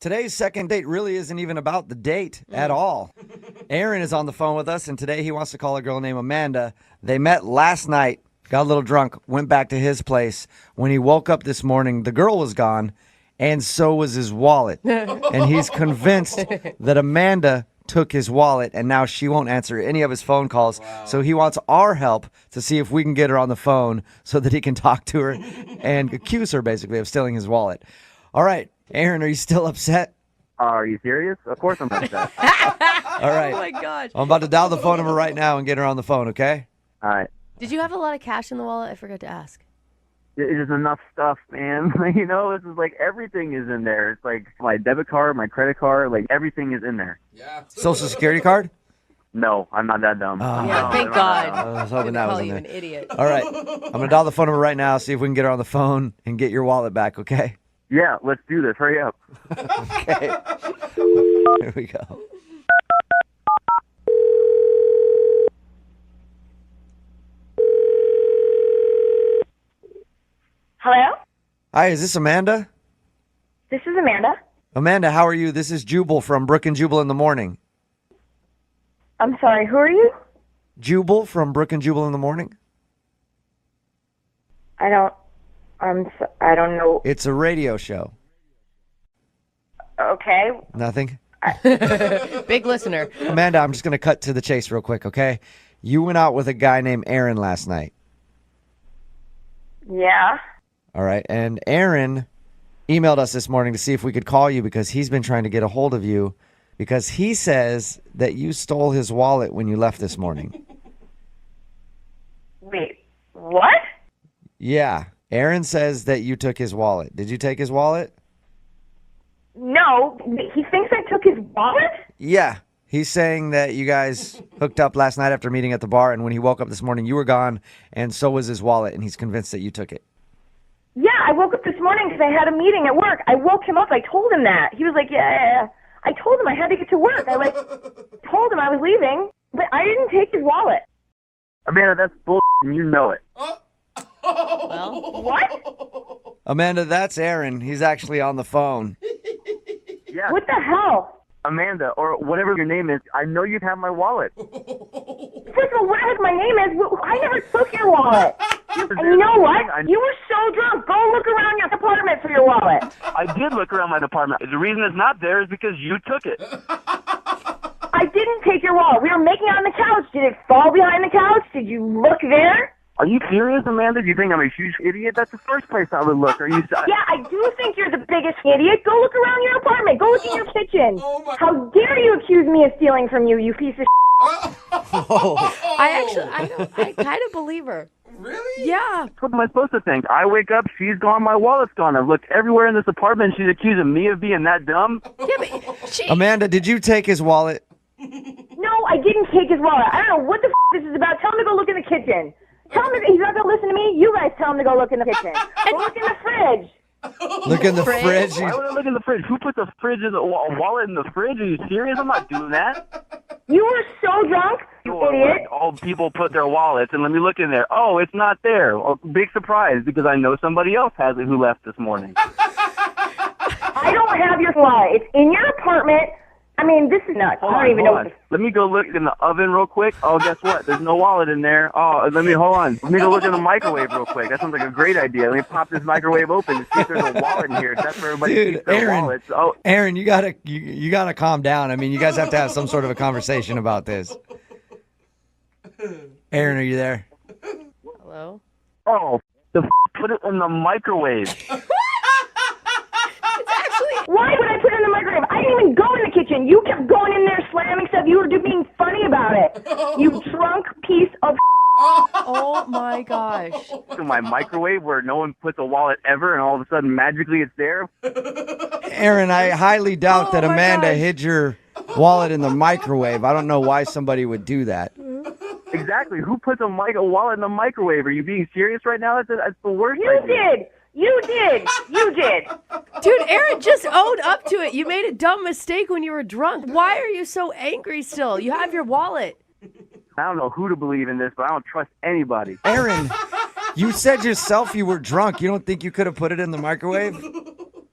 Today's second date really isn't even about the date at all. Aaron is on the phone with us, and today he wants to call a girl named Amanda. They met last night, got a little drunk, went back to his place. When he woke up this morning, the girl was gone, and so was his wallet. And he's convinced that Amanda took his wallet, and now she won't answer any of his phone calls. Wow. So he wants our help to see if we can get her on the phone so that he can talk to her and accuse her, basically, of stealing his wallet. All right. Aaron, are you still upset? Are you serious? Of course I'm upset. All right. Oh, my gosh. I'm about to dial the phone number right now and get her on the phone, okay? All right. Did you have a lot of cash in the wallet? I forgot to ask. It's enough stuff, man. You know, this is like everything is in there. It's like my debit card, my credit card, like everything is in there. Yeah. Social Security card? No, I'm not that dumb. Yeah, thank God. I was hoping that was in you there. an idiot. All right. I'm going to dial the phone number right now, see if we can get her on the phone and get your wallet back, okay? Yeah, let's do this. Hurry up. Okay. Here we go. Hello? Hi, is this Amanda? This is Amanda. Amanda, how are you? This is Jubal from Brooke and Jubal in the morning. I'm sorry, who are you? Jubal from Brooke and Jubal in the morning? I don't know. It's a radio show. Okay. Nothing? Big listener. Amanda, I'm just going to cut to the chase real quick, okay? You went out with a guy named Aaron last night. Yeah. All right. And Aaron emailed us this morning to see if we could call you because he's been trying to get a hold of you because he says that you stole his wallet when you left this morning. Wait, what? Yeah. Aaron says that you took his wallet. Did you take his wallet? No, he thinks I took his wallet? Yeah. He's saying that you guys hooked up last night after meeting at the bar, and when he woke up this morning, you were gone, and so was his wallet, and he's convinced that you took it. Yeah, I woke up this morning because I had a meeting at work. I woke him up. I told him that. He was like, yeah. I told him I had to get to work. I told him I was leaving, but I didn't take his wallet. Amanda, that's bull, and you know it. Well, What? Amanda, that's Aaron. He's actually on the phone. Yeah. What the hell? Amanda, or whatever your name is, I know you have my wallet. First of all, whatever my name is, I never took your wallet. And you know what? You were so drunk. Go look around your apartment for your wallet. I did look around my apartment. The reason it's not there is because you took it. I didn't take your wallet. We were making out on the couch. Did it fall behind the couch? Did you look there? Are you serious, Amanda? Do you think I'm a huge idiot? That's the first place I would look. Are you? Yeah, I do think you're the biggest idiot. Go look around your apartment. Go look in your kitchen. How dare you accuse me of stealing from you, you piece of I kind of believe her. Really? Yeah. What am I supposed to think? I wake up, she's gone, my wallet's gone. I've looked everywhere in this apartment. She's accusing me of being that dumb. Yeah, but she... Amanda, did you take his wallet? No, I didn't take his wallet. I don't know what the this is about. Tell him to go look in the kitchen. Tell him he's not going to listen to me. You guys tell him to go look in the kitchen. Go look in the fridge. Look in the fridge. Why would I look in the fridge? Who put the fridge in a wallet in the fridge? Are you serious? I'm not doing that. You were so drunk, you idiot. All people put their wallets, and let me look in there. Oh, it's not there. Oh, big surprise, because I know somebody else has it who left this morning. I don't have your wallet. It's in your apartment. I mean, this is nuts. I don't even know what Let me go look in the oven real quick. Oh, guess what? There's no wallet in there. Oh, hold on. Let me go look in the microwave real quick. That sounds like a great idea. Let me pop this microwave open and see if there's a wallet in here. That's where everybody keeps their wallets. Oh, Aaron, you gotta calm down. I mean, you guys have to have some sort of a conversation about this. Aaron, are you there? Hello? Oh, put it in the microwave. Why would I put it in the microwave? I didn't even go in the kitchen. You kept going in there slamming stuff. You were just being funny about it. You drunk piece of Oh, my gosh. To my microwave where no one puts a wallet ever and all of a sudden magically it's there. Aaron, I highly doubt that my Amanda gosh. hid your wallet in the microwave. I don't know why somebody would do that. Exactly. Who puts a wallet in the microwave? Are you being serious right now? That's the worst You idea. did. You did. You did. Dude, Aaron just owned up to it. You made a dumb mistake when you were drunk. Why are you so angry still? You have your wallet. I don't know who to believe in this, but I don't trust anybody. Aaron, you said yourself you were drunk. You don't think you could have put it in the microwave?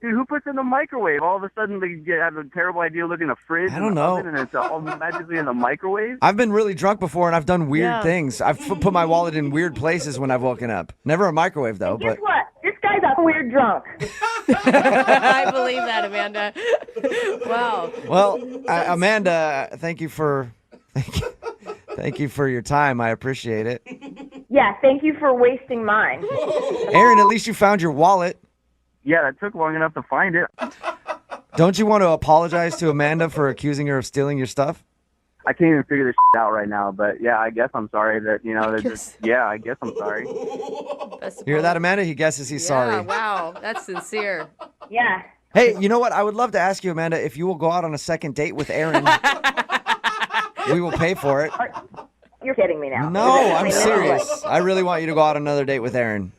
Dude, who puts in the microwave? All of a sudden, they have a terrible idea looking at a fridge I don't know. oven, and it's all magically in the microwave. I've been really drunk before, and I've done weird Yeah. things. I've put my wallet in weird places when I've woken up. Never a microwave, though. Guess But what? This guy's a weird drunk. I believe that, Amanda. Wow. well, Amanda, thank you for your time. I appreciate it. Yeah, thank you for wasting mine. Aaron, at least you found your wallet. Yeah, that took long enough to find it. Don't you want to apologize to Amanda for accusing her of stealing your stuff? I can't even figure this out right now, but yeah, I guess I'm sorry that, I guess I'm sorry. Best You hear that, Amanda? He guesses he's sorry. Yeah, wow. That's sincere. Yeah. Hey, you know what? I would love to ask you, Amanda, if you will go out on a second date with Aaron. We will pay for it. You're kidding me now. No, I'm serious. I really want you to go out on another date with Aaron.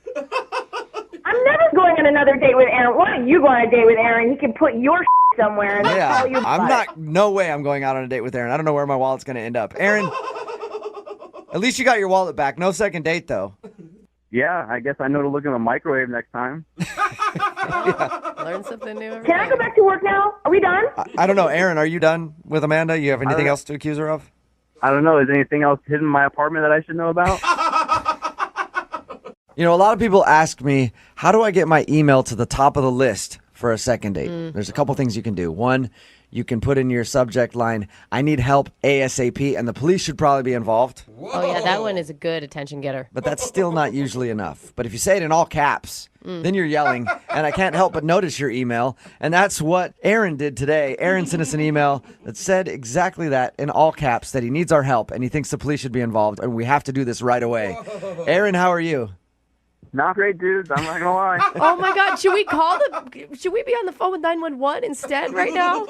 I'm never going on another date with Aaron. Why don't you go on a date with Aaron? He can put your somewhere and Yeah, tell you I'm about it. no way I'm going out on a date with Aaron. I don't know where my wallet's going to end up. Aaron, at least you got your wallet back. No second date, though. Yeah, I guess I know to look in the microwave next time. Learn something new every Can I day. go back to work now? Are we done? I don't know. Aaron, are you done with Amanda? You have anything else to accuse her of? I don't know. Is there anything else hidden in my apartment that I should know about? You know, a lot of people ask me, how do I get my email to the top of the list for a second date? There's a couple things you can do. One, you can put in your subject line, I need help ASAP, and the police should probably be involved. Oh, yeah, that one is a good attention getter. But that's still not usually enough. But if you say it in all caps, then you're yelling, and I can't help but notice your email. And that's what Aaron did today. Aaron sent us an email that said exactly that in all caps, that he needs our help, and he thinks the police should be involved, and we have to do this right away. Aaron, how are you? Not great, dudes. I'm not gonna lie. Oh, my God. Should we be on the phone with 911 instead right now?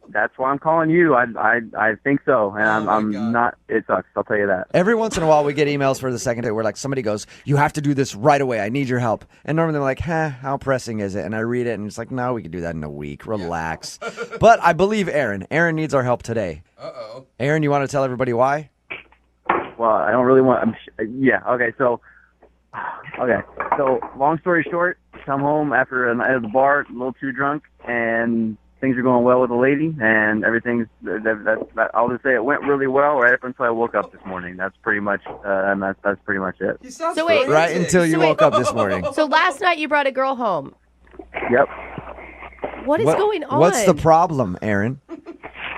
That's why I'm calling you. I think so, and I'm not. It sucks. I'll tell you that. Every once in a while, we get emails for the second date where like somebody goes, you have to do this right away. I need your help. And normally they're like, how pressing is it? And I read it and it's like, no, we could do that in a week. Relax. But I believe Aaron. Aaron needs our help today. Uh-oh. Aaron, you want to tell everybody why? Well, I don't really want. Yeah. Okay. So, long story short, come home after a night at the bar, a little too drunk, and things are going well with the lady, and everything's. I'll just say it went really well right up until I woke up this morning. That's pretty much, and that's pretty much it. So wait. Right until you woke up this morning. So last night you brought a girl home. Yep. What is going on? What's the problem, Aaron?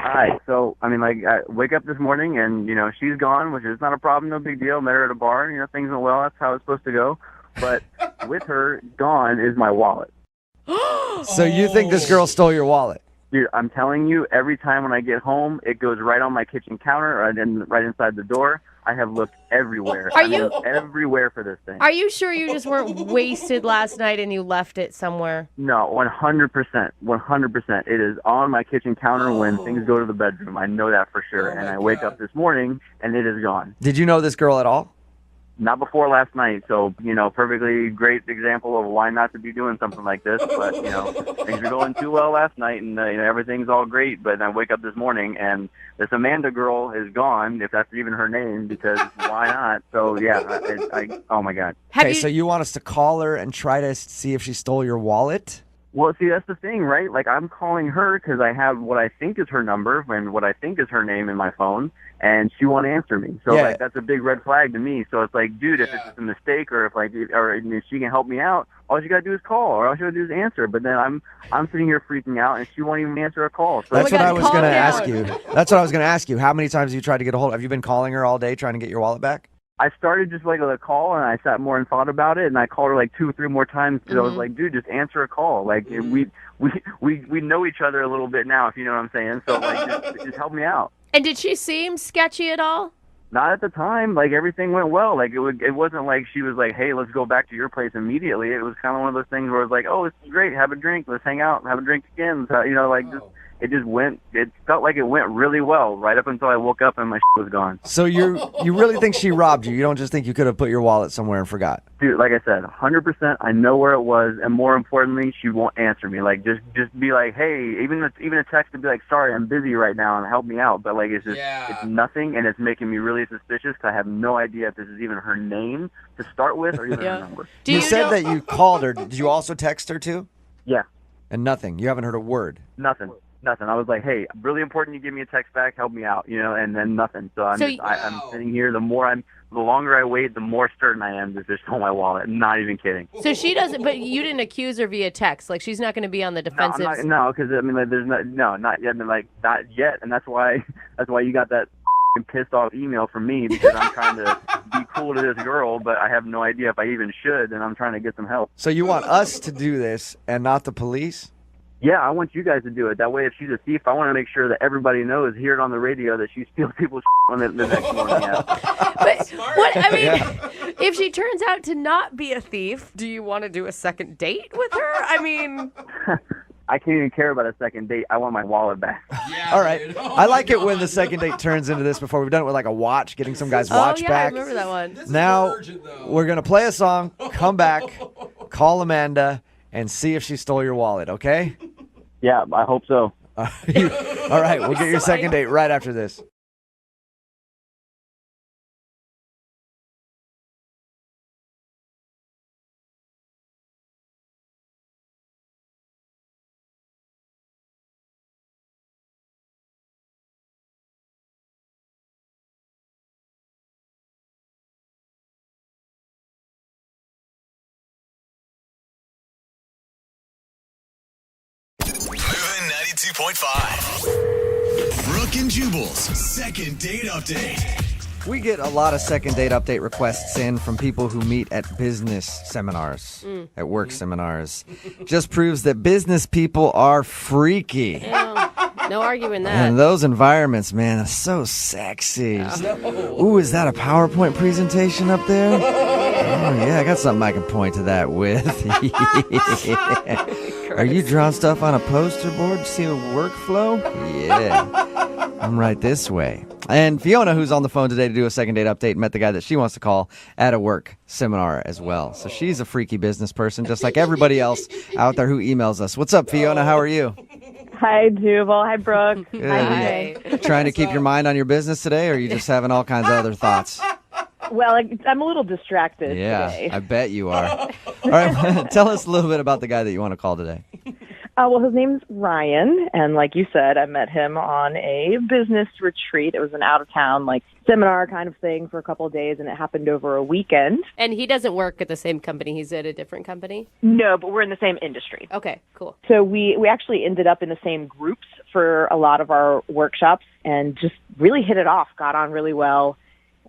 All right, so, I wake up this morning and, she's gone, which is not a problem, no big deal. Met her at a bar, things went well. That's how it's supposed to go. But with her gone is my wallet. So you think this girl stole your wallet? Dude, I'm telling you, every time when I get home, it goes right on my kitchen counter or then right inside the door. I have looked everywhere. Are you- looked everywhere for this thing. Are you sure you just weren't wasted last night and you left it somewhere? No, 100%. 100%. It is on my kitchen counter when things go to the bedroom. I know that for sure. And I wake up this morning, and it is gone. Did you know this girl at all? Not before last night, so, perfectly great example of why not to be doing something like this. But, things are going too well last night, and, everything's all great. But I wake up this morning, and this Amanda girl is gone, if that's even her name, because why not? So, yeah, oh, my God. Okay, so you want us to call her and try to see if she stole your wallet? Well, see, that's the thing, right? Like, I'm calling her because I have what I think is her number and what I think is her name in my phone, and she won't answer me. So, Yeah. that's a big red flag to me. So it's like, dude, if it's just a mistake or if she can help me out, all you got to do is call or all you got to do is answer. But then I'm sitting here freaking out, and she won't even answer a call. So That's my what God, I was calm going to down. ask you. That's what I was going to ask you. How many times have you tried to get a hold of? Have you been calling her all day trying to get your wallet back? I started just like with a call, and I sat more and thought about it, and I called her like 2 or 3 more times because I was like, dude, just answer a call. Like we know each other a little bit now, if you know what I'm saying. So like just help me out. And did she seem sketchy at all? Not at the time. Like everything went well. Like it wasn't like she was like, hey, let's go back to your place immediately. It was kind of one of those things where it was like, oh, this is great. Have a drink. Let's hang out. Have a drink again. So, it felt like it went really well right up until I woke up and my shit was gone. So you really think she robbed you? You don't just think you could have put your wallet somewhere and forgot? Dude, like I said, 100%. I know where it was, and more importantly, she won't answer me. Like just be like, hey, even a text to be like, sorry, I'm busy right now, and help me out. But like it's just it's nothing, and it's making me really suspicious because I have no idea if this is even her name to start with or even her number. Do You you said know- that you called her. Did you also text her too? Yeah. And nothing. You haven't heard a word. Nothing. I was like, hey, really important you give me a text back, help me out, and then nothing. So I'm sitting here. The longer I wait, the more certain I am that they stole my wallet. Not even kidding. So she doesn't, but you didn't accuse her via text. Like, she's not going to be on the defensive. No, because there's not yet. Not yet, and that's why you got that pissed off email from me, because I'm trying to be cool to this girl, but I have no idea if I even should, and I'm trying to get some help. So you want us to do this and not the police? Yeah, I want you guys to do it. That way, if she's a thief, I want to make sure that everybody knows, hear it on the radio, that she steals people's on the next morning. Yeah. But if she turns out to not be a thief, do you want to do a second date with her? I can't even care about a second date. I want my wallet back. Yeah, all right. Dude. Oh I like it God. when the second date turns into this. Before we've done it with like a watch, getting some guy's watch yeah, back. I remember that one. This is Now urgent, though. we're gonna play a song, come back, call Amanda, and see if she stole your wallet. Okay? Yeah, I hope so. All right. We'll get your second date right after this. Moving 92.5. Brooke and Jubal's second date update. We get a lot of second date update requests in from people who meet at business seminars, at work seminars. Just proves that business people are freaky. No arguing that. And those environments, man, are so sexy. Ooh, is that a PowerPoint presentation up there? Oh, yeah, I got something I can point to that with. Are you drawing stuff on a poster board? See a workflow? Yeah. I'm right this way. And Fiona, who's on the phone today to do a second date update, met the guy that she wants to call at a work seminar as well. So she's a freaky business person, just like everybody else out there who emails us. What's up, Fiona? How are you? Hi, Jubal. Hi, Brooke. Good. Hi. Trying to keep your mind on your business today, or are you just having all kinds of other thoughts? Well, I'm a little distracted Yeah, today. I bet you are. All right, tell us a little bit about the guy that you want to call today. Well, his name's Ryan, and like you said, I met him on a business retreat. It was an out-of-town, seminar kind of thing for a couple of days, and it happened over a weekend. And he doesn't work at the same company. He's at a different company? No, but we're in the same industry. Okay, cool. So we actually ended up in the same groups for a lot of our workshops and just really hit it off, got on really well.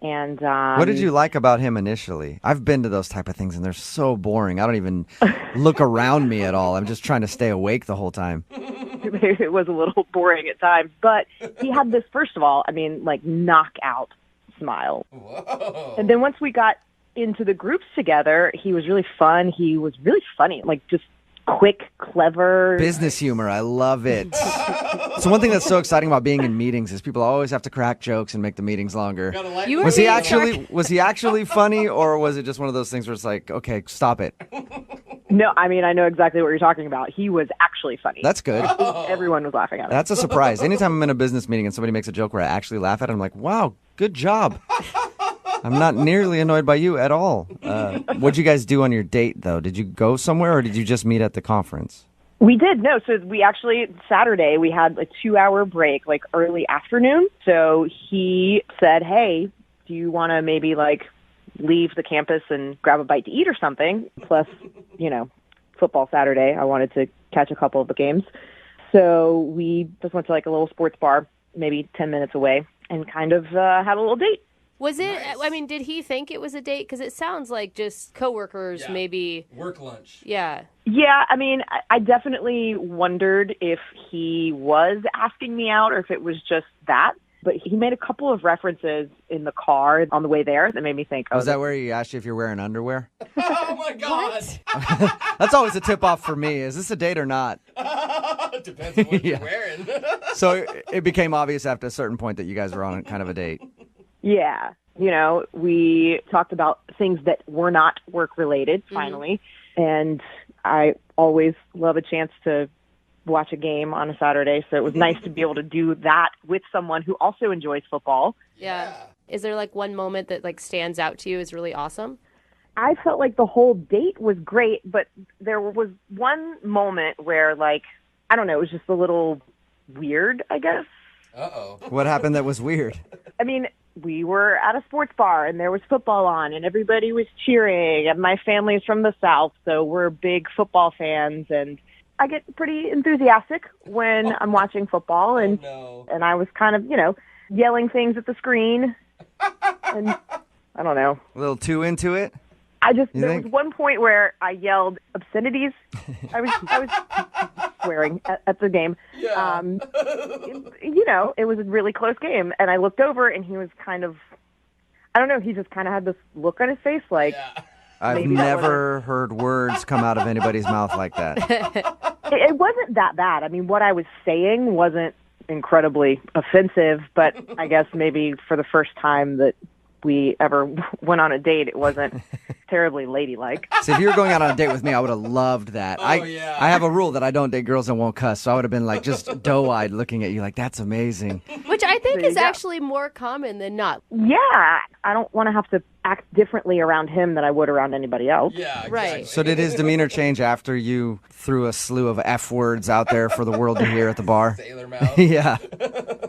And What did you like about him initially? I've been to those type of things, and they're so boring. I don't even look around me at all. I'm just trying to stay awake the whole time. It was a little boring at times, but he had this, first of all, knockout smile. Whoa. And then once we got into the groups together, he was really fun. He was really funny, just quick, clever. Business humor. I love it. So one thing that's so exciting about being in meetings is people always have to crack jokes and make the meetings longer. You were Was he being was he actually funny, or was it just one of those things where it's like, okay, stop it? No, I know exactly what you're talking about. He was actually funny. That's good. Everyone was laughing at him. That's a surprise. Anytime I'm in a business meeting and somebody makes a joke where I actually laugh at it, I'm like, wow, good job. I'm not nearly annoyed by you at all. What'd you guys do on your date, though? Did you go somewhere, or did you just meet at the conference? We did. No, so we actually, Saturday, we had a 2-hour break, early afternoon. So he said, hey, do you want to maybe, leave the campus and grab a bite to eat or something? Plus, football Saturday. I wanted to catch a couple of the games. So we just went to, a little sports bar, maybe 10 minutes away, and kind of had a little date. Was it, Nice. did he think it was a date? Because it sounds like just coworkers, Yeah. maybe. Work lunch. Yeah. Yeah, I definitely wondered if he was asking me out or if it was just that. But he made a couple of references in the car on the way there that made me think, Was that where he asked you if you're wearing underwear? Oh my God. That's always a tip-off for me. Is this a date or not? Depends on what Yeah. you're wearing. So it became obvious after a certain point that you guys were on kind of a date. Yeah. We talked about things that were not work-related, finally. And I always love a chance to watch a game on a Saturday, so it was nice to be able to do that with someone who also enjoys football. Yeah. Is there one moment that stands out to you as really awesome? I felt like the whole date was great, but there was one moment where, like, I don't know, it was just a little weird, I guess. Uh-oh. What happened that was weird? I mean, we were at a sports bar and there was football on and everybody was cheering, and my family is from the South, so we're big football fans, and I get pretty enthusiastic when I'm watching football, and and I was kind of, yelling things at the screen, and I don't know. A little too into it? There was one point where I yelled obscenities. I was swearing at the game. Yeah. It was a really close game, and I looked over, and he was kind of, I don't know, he just kind of had this look on his face, like. Yeah. I've never heard words come out of anybody's mouth like that. It wasn't that bad. I mean, what I was saying wasn't incredibly offensive, but I guess maybe for the first time that we ever went on a date, it wasn't terribly ladylike. So if you were going out on a date with me, I would have loved that. Oh, yeah. I have a rule that I don't date girls that won't cuss, so I would have been like just doe-eyed looking at you like, that's amazing. Which I think is actually more common than not. Yeah, I don't want to have to act differently around him than I would around anybody else. Yeah, exactly. Right. So did his demeanor change after you threw a slew of F words out there for the world to hear at the bar? Sailor mouth. Yeah.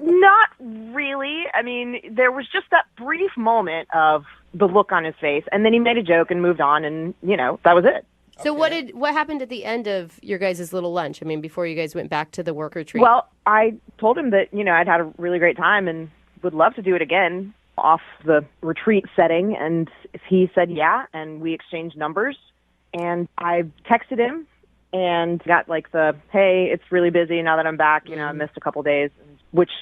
Not really. I mean, there was just that brief moment of the look on his face, and then he made a joke and moved on, and, that was it. So what happened at the end of your guys' little lunch? I mean, before you guys went back to the work retreat? Well, I told him that, I'd had a really great time and would love to do it again off the retreat setting, and he said yeah, and we exchanged numbers, and I texted him and got like the, hey, it's really busy now that I'm back, I missed a couple days, which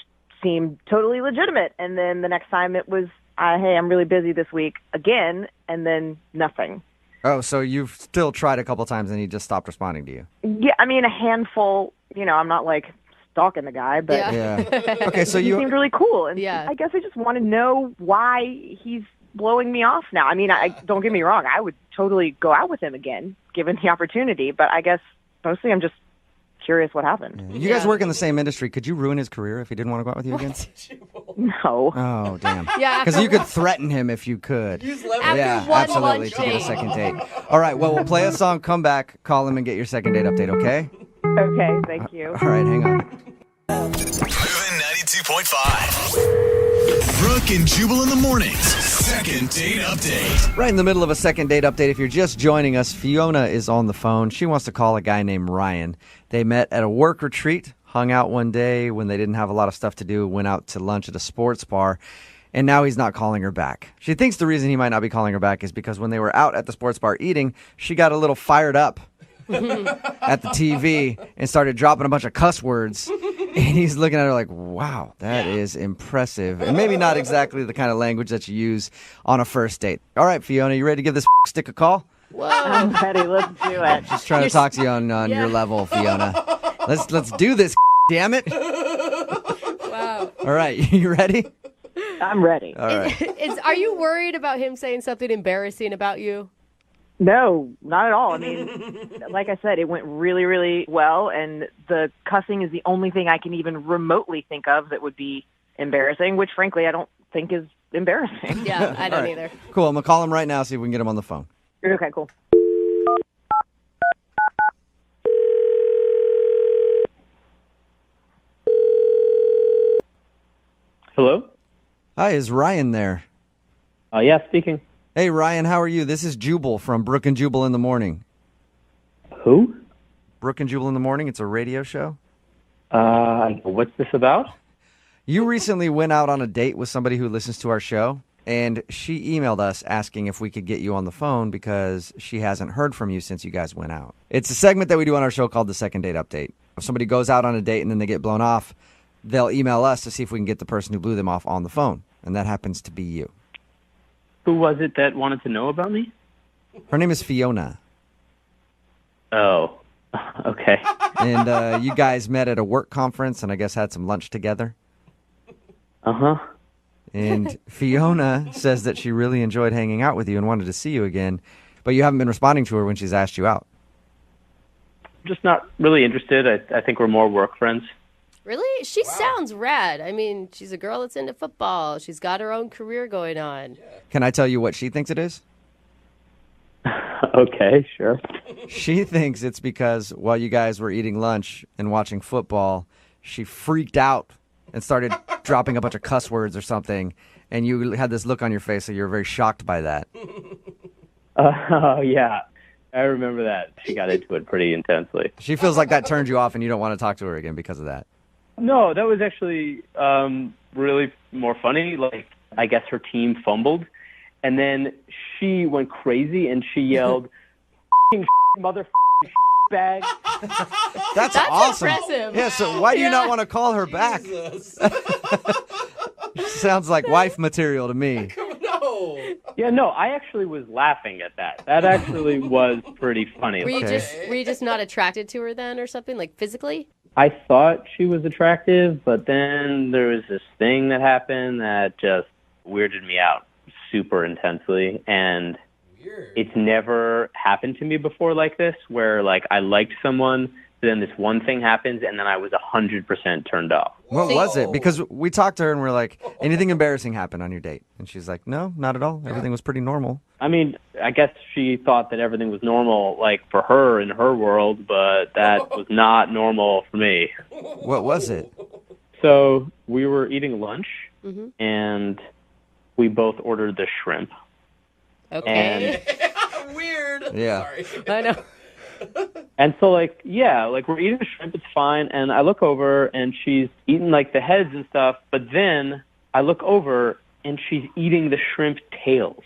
seemed totally legitimate. And then the next time it was, hey, I'm really busy this week again, and then nothing. Oh, so you've still tried a couple times and he just stopped responding to you? Yeah, I mean, a handful, I'm not like stalking the guy, but Yeah. Okay, so he you seemed really cool. And Yeah. I guess I just want to know why he's blowing me off now. I mean, don't get me wrong, I would totally go out with him again, given the opportunity, but I guess mostly I'm just curious what happened. You guys work in the same industry. Could you ruin his career if he didn't want to go out with you again? No. Oh, damn. Yeah, Because you could threaten him if you could. After Yeah, one absolutely, lunch to get a date. second date. All right, well, we'll play a song, come back, call him, and get your second date update, okay? Okay, thank you. All right, hang on. Moving 92.5. Brooke and Jubal in the mornings. Second date update. Right in the middle of a second date update. If you're just joining us, Fiona is on the phone. She wants to call a guy named Ryan. They met at a work retreat, hung out one day when they didn't have a lot of stuff to do, went out to lunch at a sports bar, and now he's not calling her back. She thinks the reason he might not be calling her back is because when they were out at the sports bar eating, she got a little fired up at the TV and started dropping a bunch of cuss words. And he's looking at her like, wow, that is impressive. And maybe not exactly the kind of language that you use on a first date. All right, Fiona, you ready to give this stick a call? I'm ready. Let's do it. Just trying to talk to you on your level, Fiona. Let's do this, damn it. Wow. All right, you ready? I'm ready. All right. Are you worried about him saying something embarrassing about you? No, not at all. I mean, like I said, it went really, really well, and the cussing is the only thing I can even remotely think of that would be embarrassing, which, frankly, I don't think is embarrassing. Yeah, I don't either. Cool, I'm going to call him right now, see if we can get him on the phone. Okay, cool. Hello? Hi, is Ryan there? Yeah, speaking. Hey, Ryan, how are you? This is Jubal from Brooke and Jubal in the Morning. Who? Brooke and Jubal in the Morning, it's a radio show. What's this about? You recently went out on a date with somebody who listens to our show, and she emailed us asking if we could get you on the phone because she hasn't heard from you since you guys went out. It's a segment that we do on our show called the Second Date Update. If somebody goes out on a date and then they get blown off, they'll email us to see if we can get the person who blew them off on the phone, and that happens to be you. Who was it that wanted to know about me? Her name is Fiona, Oh, okay. and you guys met at a work conference and I guess had some lunch together. Uh-huh. And Fiona says that she really enjoyed hanging out with you and wanted to see you again, but you haven't been responding to her when she's asked you out. Just not really interested. I think we're more work friends. Really? She sounds rad. I mean, she's a girl that's into football. She's got her own career going on. Can I tell you what she thinks it is? Okay, sure. She thinks it's because while you guys were eating lunch and watching football, she freaked out and started dropping a bunch of cuss words or something, and you had this look on your face, so you were very shocked by that. Oh, yeah. I remember that. She got into it pretty intensely. She feels like that turned you off and you don't want to talk to her again because of that. No, that was actually really more funny. Like, I guess her team fumbled, and then she went crazy and she yelled, "F***ing mother bag." That's awesome. impressive. Yeah, so why do you not want to call her back? Sounds like wife material to me. No. Yeah, no, I actually was laughing at that. That actually was pretty funny. Were you Okay. just not attracted to her then, or something, like physically? I thought she was attractive, but then there was this thing that happened that just weirded me out super intensely, and Weird. it's never happened to me before like this, where like I liked someone, but then this one thing happens, and then I was 100% turned off. What was it? Because we talked to her and we're like, anything embarrassing happened on your date? And she's like, no, not at all. Everything was pretty normal. I mean, I guess she thought that everything was normal, like for her in her world, but that was not normal for me. What was it? So we were eating lunch, Mm-hmm. and we both ordered the shrimp. Okay. Weird. Yeah. Sorry. I know. And so, like, yeah, like we're eating the shrimp, it's fine. And I look over, and she's eating like the heads and stuff. But then I look over, and she's eating the shrimp tails.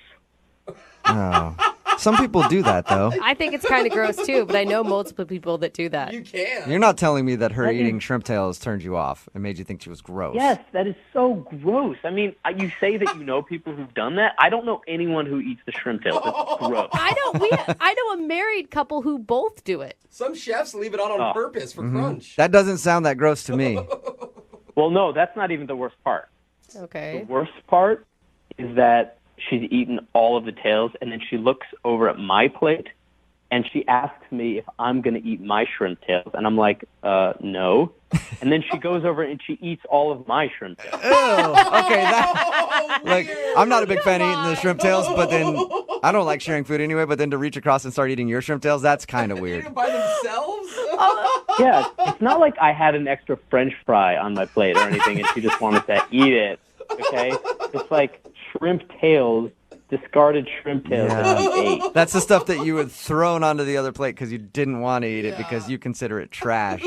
Oh. Some people do that, though. I think it's kind of gross too, but I know multiple people that do that. You can. You're not telling me that her eating shrimp tails turned you off and made you think she was gross. Yes, that is so gross. I mean, you say that you know people who've done that. I don't know anyone who eats the shrimp tails. It's gross. I know a married couple who both do it. Some chefs leave it on purpose for crunch. That doesn't sound that gross to me. Well, no, that's not even the worst part. Okay. The worst part is that she's eaten all of the tails, and then she looks over at my plate, and she asks me if I'm going to eat my shrimp tails. And I'm like, no. And then she goes over and she eats all of my shrimp tails. Ew. Okay, that, like, I'm not a big fan of eating the shrimp tails, but then I don't like sharing food anyway, but then to reach across and start eating your shrimp tails, that's kind of weird. Eating by themselves? Yeah, it's not like I had an extra French fry on my plate or anything, and she just wanted to eat it, okay? It's like shrimp tails, discarded shrimp tails that she ate. That's the stuff that you had thrown onto the other plate because you didn't want to eat it because you consider it trash.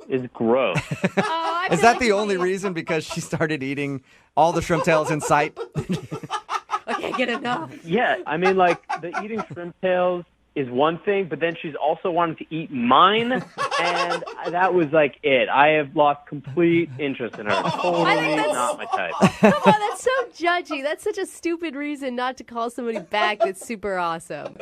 It's gross. I Is feel that like the only reason? Because she started eating all the shrimp tails in sight? I can't get enough. Yeah, I mean, like, the eating shrimp tails is one thing, but then she's also wanting to eat mine, and that was, like, it. I have lost complete interest in her. Totally not my type. Come on, that's so judgy. That's such a stupid reason not to call somebody back that's super awesome.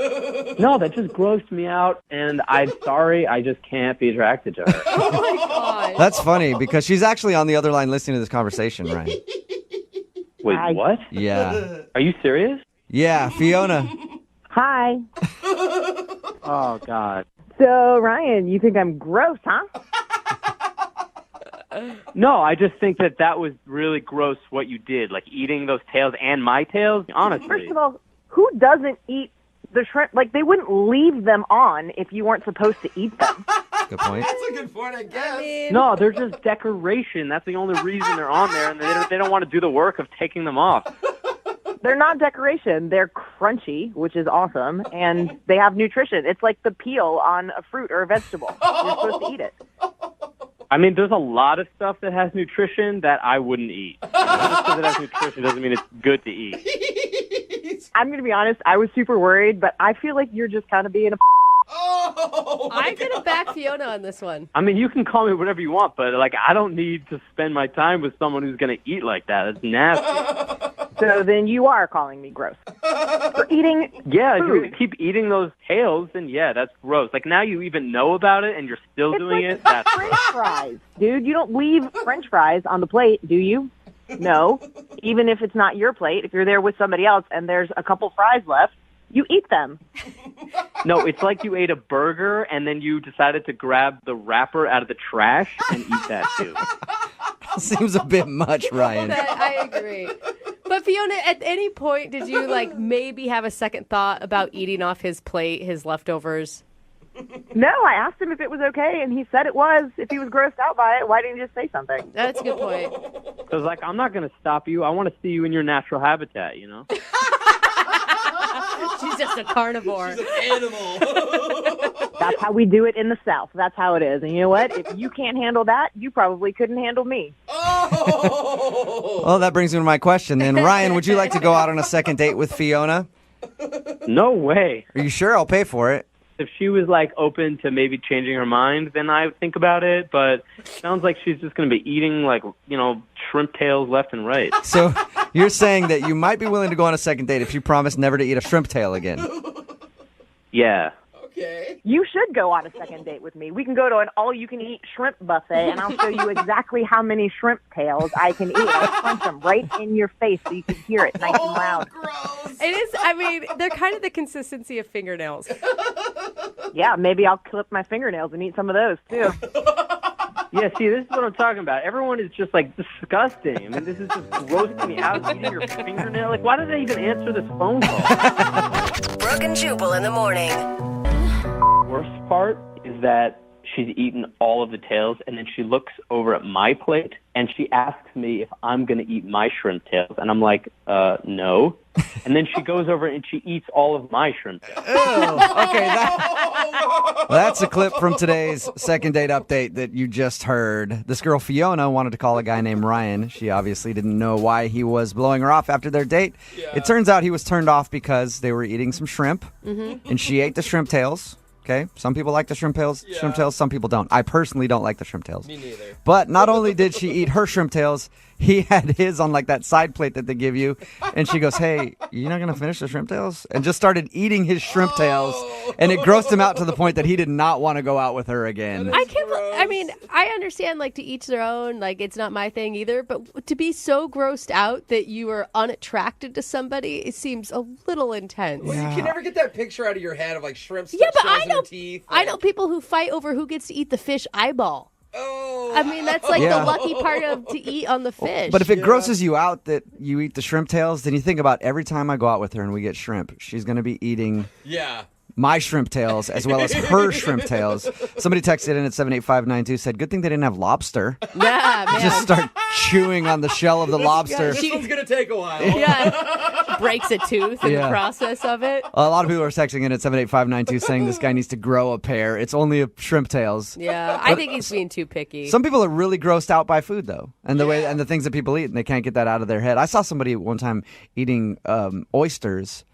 No, that just grossed me out, and I'm sorry, I just can't be attracted to her. Oh my gosh. That's funny because she's actually on the other line listening to this conversation, Ryan. Wait, what? Yeah. Are you serious? Yeah, Fiona. Hi. Oh, God. So, Ryan, you think I'm gross, huh? No, I just think that was really gross what you did, like eating those tails and my tails, honestly. First of all, who doesn't eat the shrimp? Like, they wouldn't leave them on if you weren't supposed to eat them. Good point. That's a good point, I guess. No, they're just decoration. That's the only reason they're on there, and they don't want to do the work of taking them off. They're not decoration. They're crunchy, which is awesome, and they have nutrition. It's like the peel on a fruit or a vegetable. You're supposed to eat it. I mean, there's a lot of stuff that has nutrition that I wouldn't eat. Just because it has nutrition doesn't mean it's good to eat. I'm going to be honest. I was super worried, but I feel like you're just kind of being a Oh, my I'm going to back Fiona on this one. I mean, you can call me whatever you want, but, like, I don't need to spend my time with someone who's going to eat like that. It's nasty. So then you are calling me gross for eating Yeah, if you're food. going to keep eating those tails, then yeah, that's gross. Like, now you even know about it and you're still It's doing like it. That's French fries, dude. You don't leave French fries on the plate, do you? No. Even if it's not your plate, if you're there with somebody else and there's a couple fries left, you eat them. No, it's like you ate a burger and then you decided to grab the wrapper out of the trash and eat that too. Seems a bit much, Ryan. I agree. But But Fiona, at any point did you like maybe have a second thought about eating off his plate, his leftovers? No, I asked him if it was okay, and he said it was. If he was grossed out by it, why didn't he just say something? That's a good point. So I was like, I'm not going to stop you. I want to see you in your natural habitat, you know? She's just a carnivore. She's an animal. That's how we do it in the South. That's how it is. And you know what? If you can't handle that, you probably couldn't handle me. Oh! Well, that brings me to my question then. Ryan, would you like to go out on a second date with Fiona? No way. Are you sure? I'll pay for it. If she was like open to maybe changing her mind, then I would think about it. But it sounds like she's just going to be eating like, shrimp tails left and right. So you're saying that you might be willing to go on a second date if you promise never to eat a shrimp tail again. Yeah. Okay. You should go on a second date with me. We can go to an all-you-can-eat shrimp buffet, and I'll show you exactly how many shrimp tails I can eat. I'll punch them right in your face so you can hear it nice and loud. Gross. It is, I mean, they're kind of the consistency of fingernails. Yeah, maybe I'll clip my fingernails and eat some of those, too. Yeah, see, this is what I'm talking about. Everyone is just, like, disgusting. I mean, this is just grossing me out, eating your fingernail. Like, why did they even answer this phone call? Brooke and Jubal in the morning. Worst part is that she's eaten all of the tails, and then she looks over at my plate, and she asks me if I'm going to eat my shrimp tails. And I'm like, no. And then she goes over and she eats all of my shrimp tails. Okay, that's a clip from today's second date update that you just heard. This girl, Fiona, wanted to call a guy named Ryan. She obviously didn't know why he was blowing her off after their date. Yeah. It turns out he was turned off because they were eating some shrimp, and she ate the shrimp tails. Okay, some people like the shrimp tails, some people don't. I personally don't like the shrimp tails. Me neither. But not only did she eat her shrimp tails, he had his on like that side plate that they give you. And she goes, hey, you're not going to finish the shrimp tails? And just started eating his shrimp tails. And it grossed him out to the point that he did not want to go out with her again. I understand, like, to each their own. Like, it's not my thing either. But to be so grossed out that you are unattracted to somebody, it seems a little intense. Well, you can never get that picture out of your head of like shrimp Yeah, but shells in their teeth. I know people who fight over who gets to eat the fish eyeball. Oh. I mean, that's like the lucky part of to eat on the fish. But if it grosses you out that you eat the shrimp tails, then you think about every time I go out with her and we get shrimp, she's going to be eating my shrimp tails as well as her shrimp tails. Somebody texted in at 78592, said, good thing they didn't have lobster. Yeah, man. Just start chewing on the shell of the lobster. This one's going to take a while. Yeah. Breaks a tooth in the process of it. A lot of people are texting in at 78592 saying this guy needs to grow a pair. It's only a shrimp tails. Yeah, I think he's being too picky. Some people are really grossed out by food, though, and the way and the things that people eat, and they can't get that out of their head. I saw somebody one time eating oysters,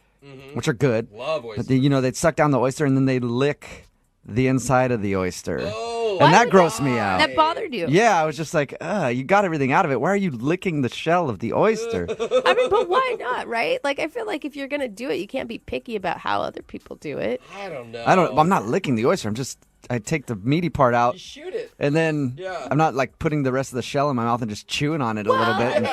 which are good. Love oysters. But they'd suck down the oyster and then they'd lick the inside of the oyster. Oh, and that grossed me out. That bothered you? Yeah, I was just like, you got everything out of it. Why are you licking the shell of the oyster? I mean, but why not, right? Like, I feel like if you're going to do it, you can't be picky about how other people do it. I don't know. I'm not licking the oyster. I take the meaty part out. You shoot it. And then I'm not like putting the rest of the shell in my mouth and just chewing on it a little bit and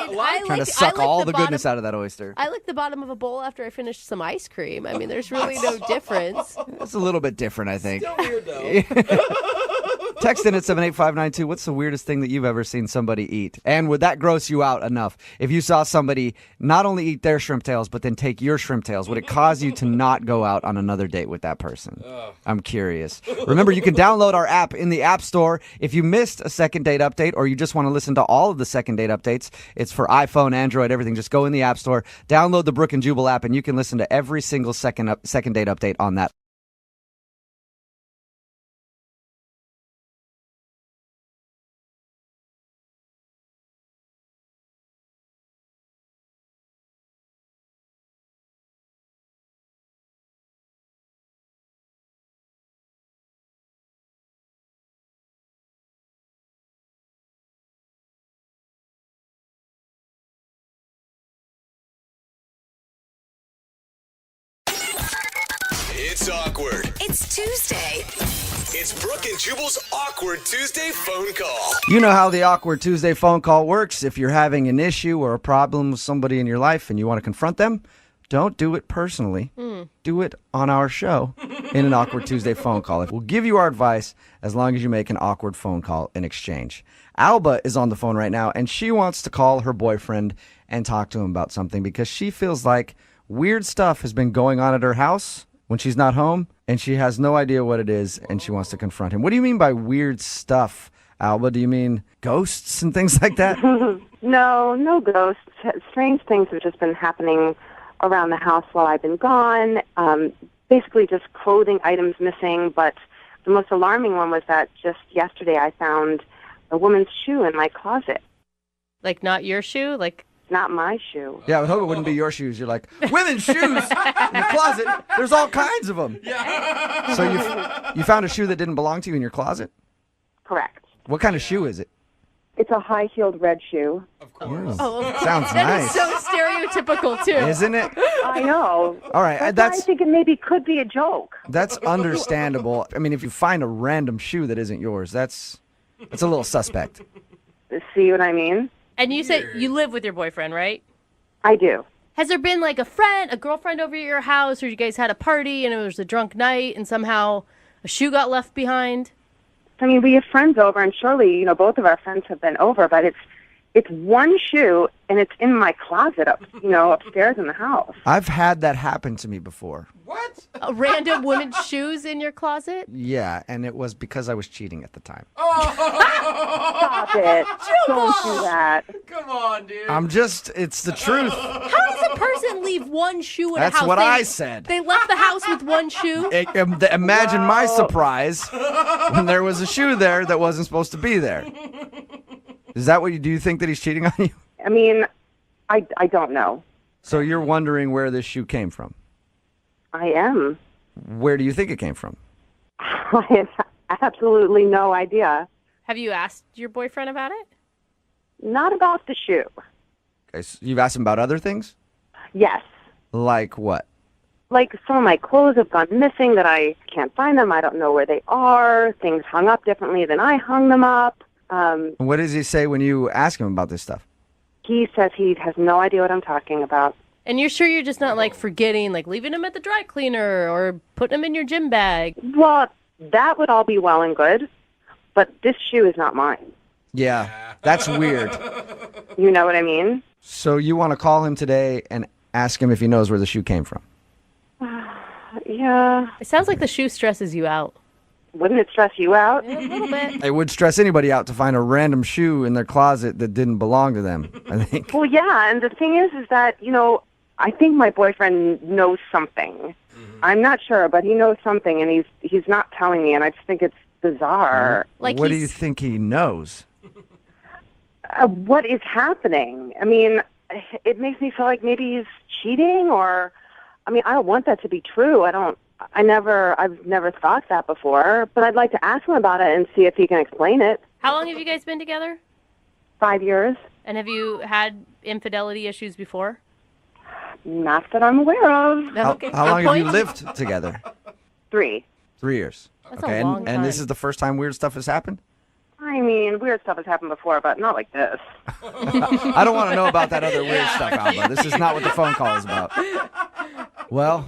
trying to suck all the goodness out of that oyster. I lick the bottom of a bowl after I finish some ice cream. I mean, there's really no difference. It's a little bit different, I think. Still weird, though. Text in at 78592. What's the weirdest thing that you've ever seen somebody eat? And would that gross you out enough? If you saw somebody not only eat their shrimp tails, but then take your shrimp tails, would it cause you to not go out on another date with that person? I'm curious. Remember, you can download our app in the App Store. If you missed a second date update or you just want to listen to all of the second date updates, it's for iPhone, Android, everything. Just go in the App Store, download the Brooke and Jubal app, and you can listen to every single second date update on that. It's awkward. It's Tuesday. It's Brooke and Jubal's Awkward Tuesday phone call. You know how the Awkward Tuesday phone call works. If you're having an issue or a problem with somebody in your life and you want to confront them, don't do it personally. Do it on our show in an Awkward Tuesday phone call. We'll give you our advice as long as you make an awkward phone call in exchange. Alba is on the phone right now, and she wants to call her boyfriend and talk to him about something because she feels like weird stuff has been going on at her house when she's not home, and she has no idea what it is, and she wants to confront him. What do you mean by weird stuff, Alba? Do you mean ghosts and things like that? No ghosts. Strange things have just been happening around the house while I've been gone. Basically just clothing items missing, but the most alarming one was that just yesterday I found a woman's shoe in my closet. Like not your shoe? Like not my shoe. Yeah, I would hope it wouldn't be your shoes. You're like, women's shoes in the closet? There's all kinds of them. Yeah. So you found a shoe that didn't belong to you in your closet? Correct. What kind of shoe is it? It's a high-heeled red shoe. Of course. Oh, of course. Sounds That nice. is so stereotypical too. Isn't it? I know. All right, That's why I that's think it maybe could be a joke. that's understandable. I mean, if you find a random shoe that isn't yours, that's a little suspect. See what I mean? And you said you live with your boyfriend, right? I do. Has there been like a girlfriend over at your house, or you guys had a party and it was a drunk night and somehow a shoe got left behind? I mean, we have friends over, and surely, both of our friends have been over, but it's one shoe, and it's in my closet upstairs in the house. I've had that happen to me before. What? A random woman's shoes in your closet? Yeah, and it was because I was cheating at the time. Stop it. Don't do that. Come on, dude. It's the truth. How does a person leave one shoe in That's a house? what I said. They left the house with one shoe? Imagine my surprise when there was a shoe there that wasn't supposed to be there. Is that what do you think that he's cheating on you? I mean, I don't know. So you're wondering where this shoe came from? I am. Where do you think it came from? I have absolutely no idea. Have you asked your boyfriend about it? Not about the shoe. Okay, so you've asked him about other things? Yes. Like what? Like some of my clothes have gone missing that I can't find them. I don't know where they are. Things hung up differently than I hung them up. What does he say when you ask him about this stuff? He says he has no idea what I'm talking about. And you're sure you're just not like forgetting, like leaving them at the dry cleaner or putting them in your gym bag? Well, that would all be well and good, but this shoe is not mine. Yeah, that's weird. You know what I mean? So you want to call him today and ask him if he knows where the shoe came from? Yeah. It sounds like the shoe stresses you out. Wouldn't it stress you out? A little bit. It would stress anybody out to find a random shoe in their closet that didn't belong to them, I think. Well, yeah, and the thing is that, I think my boyfriend knows something. Mm-hmm. I'm not sure, but he knows something, and he's not telling me, and I just think it's bizarre. Like what do you think he knows? What is happening? I mean, it makes me feel like maybe he's cheating, or, I don't want that to be true. I've never thought that before, but I'd like to ask him about it and see if he can explain it. How long have you guys been together? 5 years. And have you had infidelity issues before? Not that I'm aware of. Okay. How long Good have you point. lived together? 3. 3 years. That's okay, a long and this time. is the first time weird stuff has happened? I mean, weird stuff has happened before, but not like this. I don't want to know about that other weird stuff, Alba. This is not what the phone call is about. Well,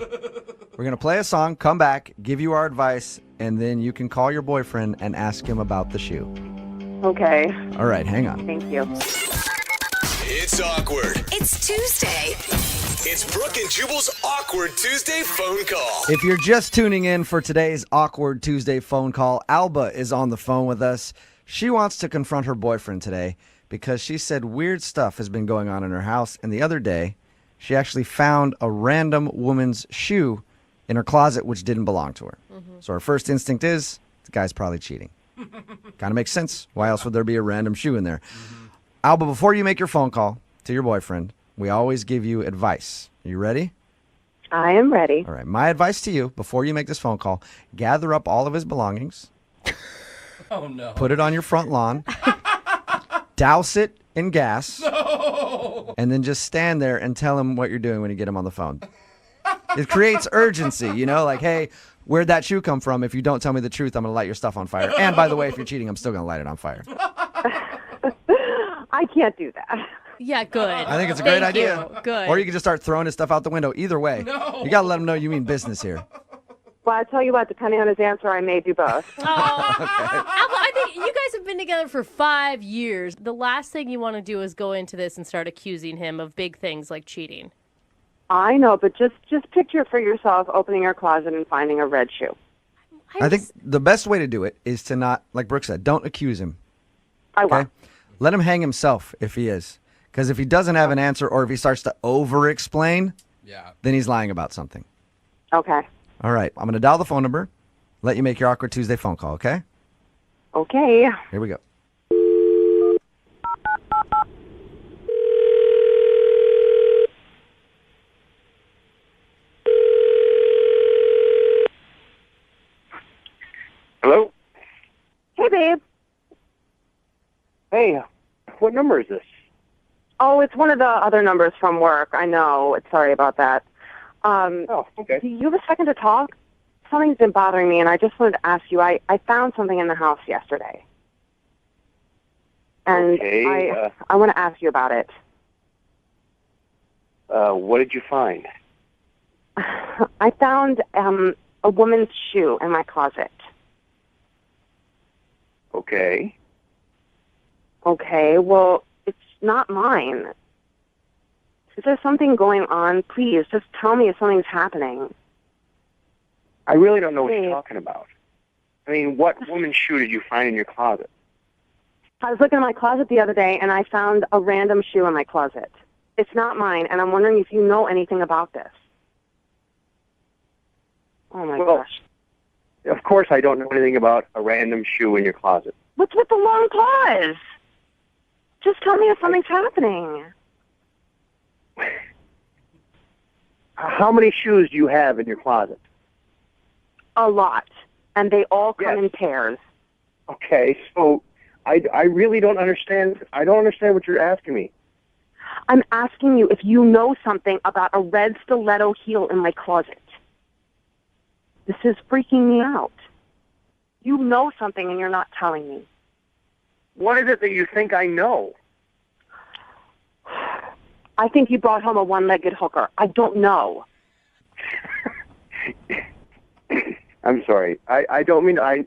we're going to play a song, come back, give you our advice, and then you can call your boyfriend and ask him about the shoe. Okay. All right, hang on. Thank you. It's awkward. It's Tuesday. It's Brooke and Jubal's Awkward Tuesday phone call. If you're just tuning in for today's Awkward Tuesday phone call, Alba is on the phone with us. She wants to confront her boyfriend today because she said weird stuff has been going on in her house, and the other day she actually found a random woman's shoe in her closet which didn't belong to her. Mm-hmm. So her first instinct is, the guy's probably cheating. Kind of makes sense. Why else would there be a random shoe in there? Mm-hmm. Alba, before you make your phone call to your boyfriend, we always give you advice. Are you ready? I am ready. All right. My advice to you, before you make this phone call, gather up all of his belongings. Oh, no. Put it on your front lawn. Douse it in gas. No. And then just stand there and tell him what you're doing when you get him on the phone. It creates urgency, like, hey, where'd that shoe come from? If you don't tell me the truth, I'm going to light your stuff on fire. And by the way, if you're cheating, I'm still going to light it on fire. I can't do that. Yeah, good. I think it's a great Thank idea. You. Good. Or you can just start throwing his stuff out the window. Either way. No. You got to let him know you mean business here. Well, I tell you what, depending on his answer, I may do both. Oh, I think you guys have been together for 5 years. The last thing you want to do is go into this and start accusing him of big things like cheating. I know, but just picture it for yourself, opening your closet and finding a red shoe. I think the best way to do it is to not, like Brooke said, don't accuse him. I won't. Let him hang himself if he is. Because if he doesn't have an answer or if he starts to over-explain, then he's lying about something. Okay. All right. I'm going to dial the phone number, let you make your Awkward Tuesday phone call, okay? Okay. Here we go. Hello? Hey, babe. Hey, what number is this? Oh, it's one of the other numbers from work. I know. Sorry about that. Okay. Do you have a second to talk? Something's been bothering me, and I just wanted to ask you. I found something in the house yesterday. And Okay, I want to ask you about it. What did you find? I found a woman's shoe in my closet. Okay. Okay, well, it's not mine. Is there something going on? Please, just tell me if something's happening. I really don't know what you're talking about. I mean, what woman's shoe did you find in your closet? I was looking in my closet the other day, and I found a random shoe in my closet. It's not mine, and I'm wondering if you know anything about this. Oh, my gosh. Of course I don't know anything about a random shoe in your closet. What's with the long pause? Just tell me if something's happening. How many shoes do you have in your closet? A lot, and they all come in pairs. Okay, so I really don't understand. I don't understand what you're asking me. I'm asking you if you know something about a red stiletto heel in my closet. This is freaking me out. You know something and you're not telling me. What is it that you think I know? I think you brought home a one-legged hooker. I don't know. I'm sorry. I don't mean I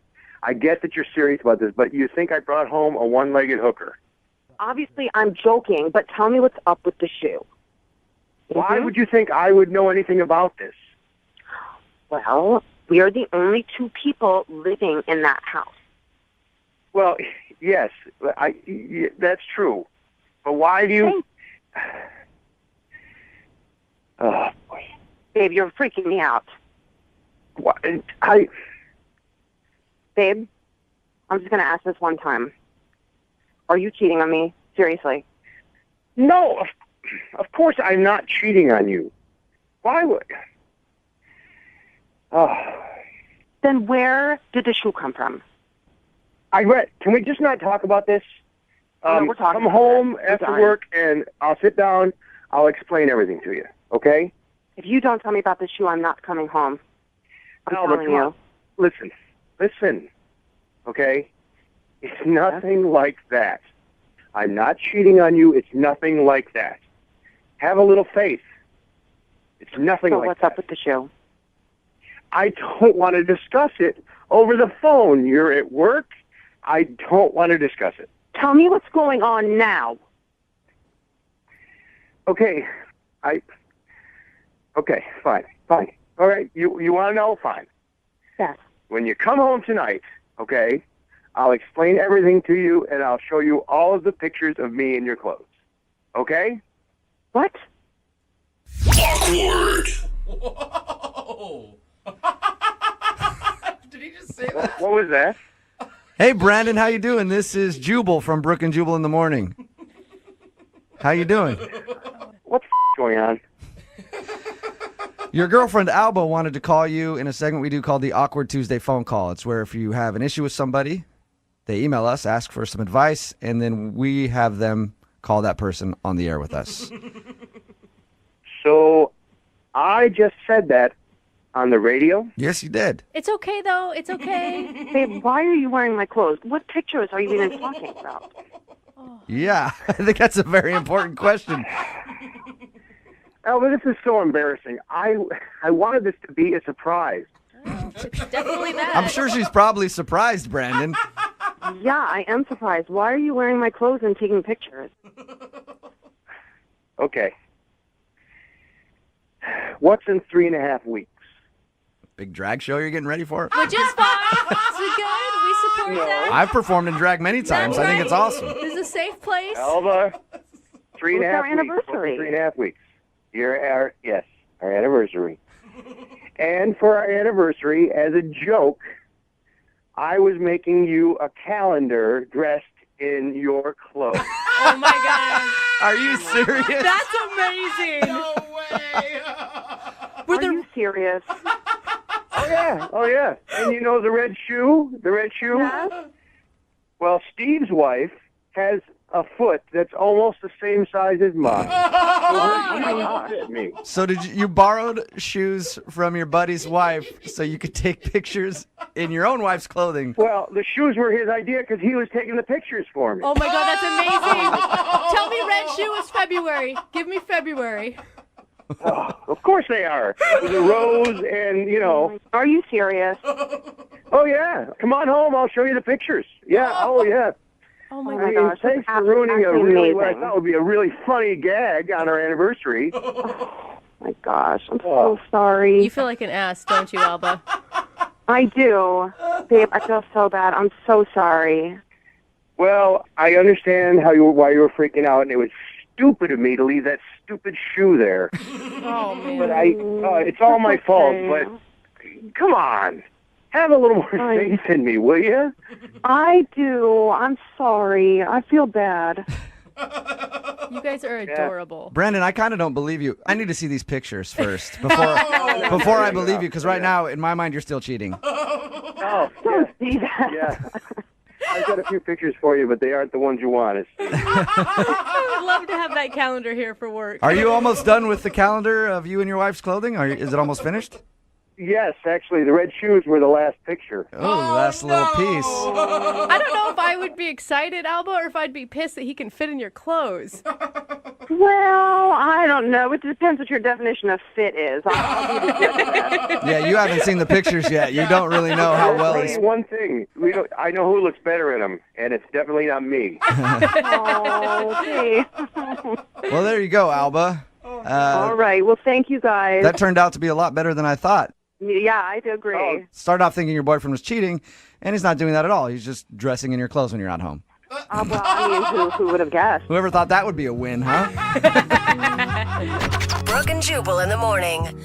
get that you're serious about this, but you think I brought home a one-legged hooker? Obviously, I'm joking, but tell me what's up with the shoe. Why would you think I would know anything about this? Well, we are the only two people living in that house. Well, yes, that's true. But why do you... Oh, boy. Babe, you're freaking me out. What? Babe, I'm just going to ask this one time. Are you cheating on me? Seriously? No, of course I'm not cheating on you. Why would... Oh. Then where did the shoe come from? Can we just not talk about this? No, we're talking come about home it. after work, and I'll sit down. I'll explain everything to you, okay? If you don't tell me about the shoe, I'm not coming home. I'm telling come you. on. Listen, okay? It's nothing like that. I'm not cheating on you. It's nothing like that. Have a little faith. It's nothing like that. So what's up with the shoe? I don't want to discuss it over the phone. You're at work. I don't want to discuss it. Tell me what's going on now. Okay. Okay, fine. All right, you want to know? Fine. Yes. When you come home tonight, okay, I'll explain everything to you, and I'll show you all of the pictures of me in your clothes. Okay? What? Awkward. Whoa. Did he just say that? What was that? Hey, Brandon, how you doing? This is Jubal from Brooke and Jubal in the morning. How you doing? What's going on? Your girlfriend Alba wanted to call you in a segment we do called the Awkward Tuesday phone call. It's where if you have an issue with somebody, they email us, ask for some advice, and then we have them call that person on the air with us. So I just said that on the radio? Yes, you did. It's okay, though. It's okay. Babe, why are you wearing my clothes? What pictures are you even talking about? Yeah, I think that's a very important question. Alba, this is so embarrassing. I wanted this to be a surprise. Definitely that. I'm sure she's probably surprised, Brandon. Yeah, I am surprised. Why are you wearing my clothes and taking pictures? Okay. What's in 3.5 weeks? Big drag show you're getting ready for? Which is fine. It's good. We support that. I've performed in drag many times. I think it's awesome. This is a safe place. Alba, 3.5 What's our weeks. anniversary? 3.5 weeks. Yes, our anniversary. And for our anniversary, as a joke, I was making you a calendar dressed in your clothes. Oh my God. Are you serious? That's amazing. No way. Are you serious? Oh yeah. And you know the red shoe? Yes. Well, Steve's wife has a foot that's almost the same size as mine. Oh my gosh. Fit me. So did you borrowed shoes from your buddy's wife so you could take pictures in your own wife's clothing? Well, the shoes were his idea because he was taking the pictures for me. Oh my God, that's amazing. Tell me red shoe is February. Give me February. Oh, of course they are. With a rose and, Are you serious? Oh, yeah. Come on home. I'll show you the pictures. Yeah. Oh, yeah. Oh my Oh God. my gosh. Thanks that's for ruining absolutely what I amazing. thought would be a really funny gag on our anniversary. Oh my gosh. I'm Oh. so sorry. You feel like an ass, don't you, Alba? I do. Babe, I feel so bad. I'm so sorry. Well, I understand why you were freaking out, and it was stupid of me to leave that stupid shoe there. Oh, man. But it's all my fault. But come on, have a little more faith in me, will you? I do. I'm sorry. I feel bad. You guys are adorable. Brandon, I kind of don't believe you. I need to see these pictures first before I believe you, because right now, in my mind, you're still cheating. Oh, Don't see that. yeah. I've got a few pictures for you, but they aren't the ones you wanted. I would love to have that calendar here for work. Are you almost done with the calendar of you and your wife's clothing? Is it almost finished? Yes, actually, the red shoes were the last picture. Oh, last little piece. I don't know if I would be excited, Alba, or if I'd be pissed that he can fit in your clothes. Well, I don't know. It depends what your definition of fit is. I'll be the judge of that. Yeah, you haven't seen the pictures yet. You don't really know how well Only he's... one thing. I know who looks better in them, and it's definitely not me. Oh, okay. Well, there you go, Alba. All right. Well, thank you guys. That turned out to be a lot better than I thought. Yeah, I do agree. Started off thinking your boyfriend was cheating, and he's not doing that at all. He's just dressing in your clothes when you're at home. Well, I mean, who would have guessed? Whoever thought that would be a win, huh? Brooke and Jubal in the morning.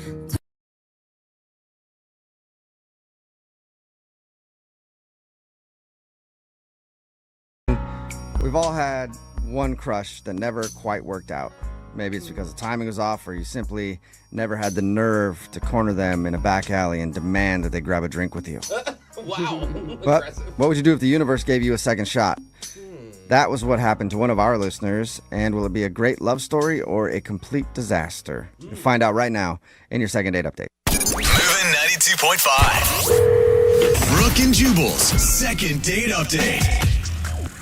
We've all had one crush that never quite worked out. Maybe it's because the timing was off, or you simply never had the nerve to corner them in a back alley and demand that they grab a drink with you. Wow. But what would you do if the universe gave you a second shot? That was what happened to one of our listeners, and will it be a great love story or a complete disaster? You'll find out right now in your second date update. Moving 92.5. Brooke and Jubal's second date update.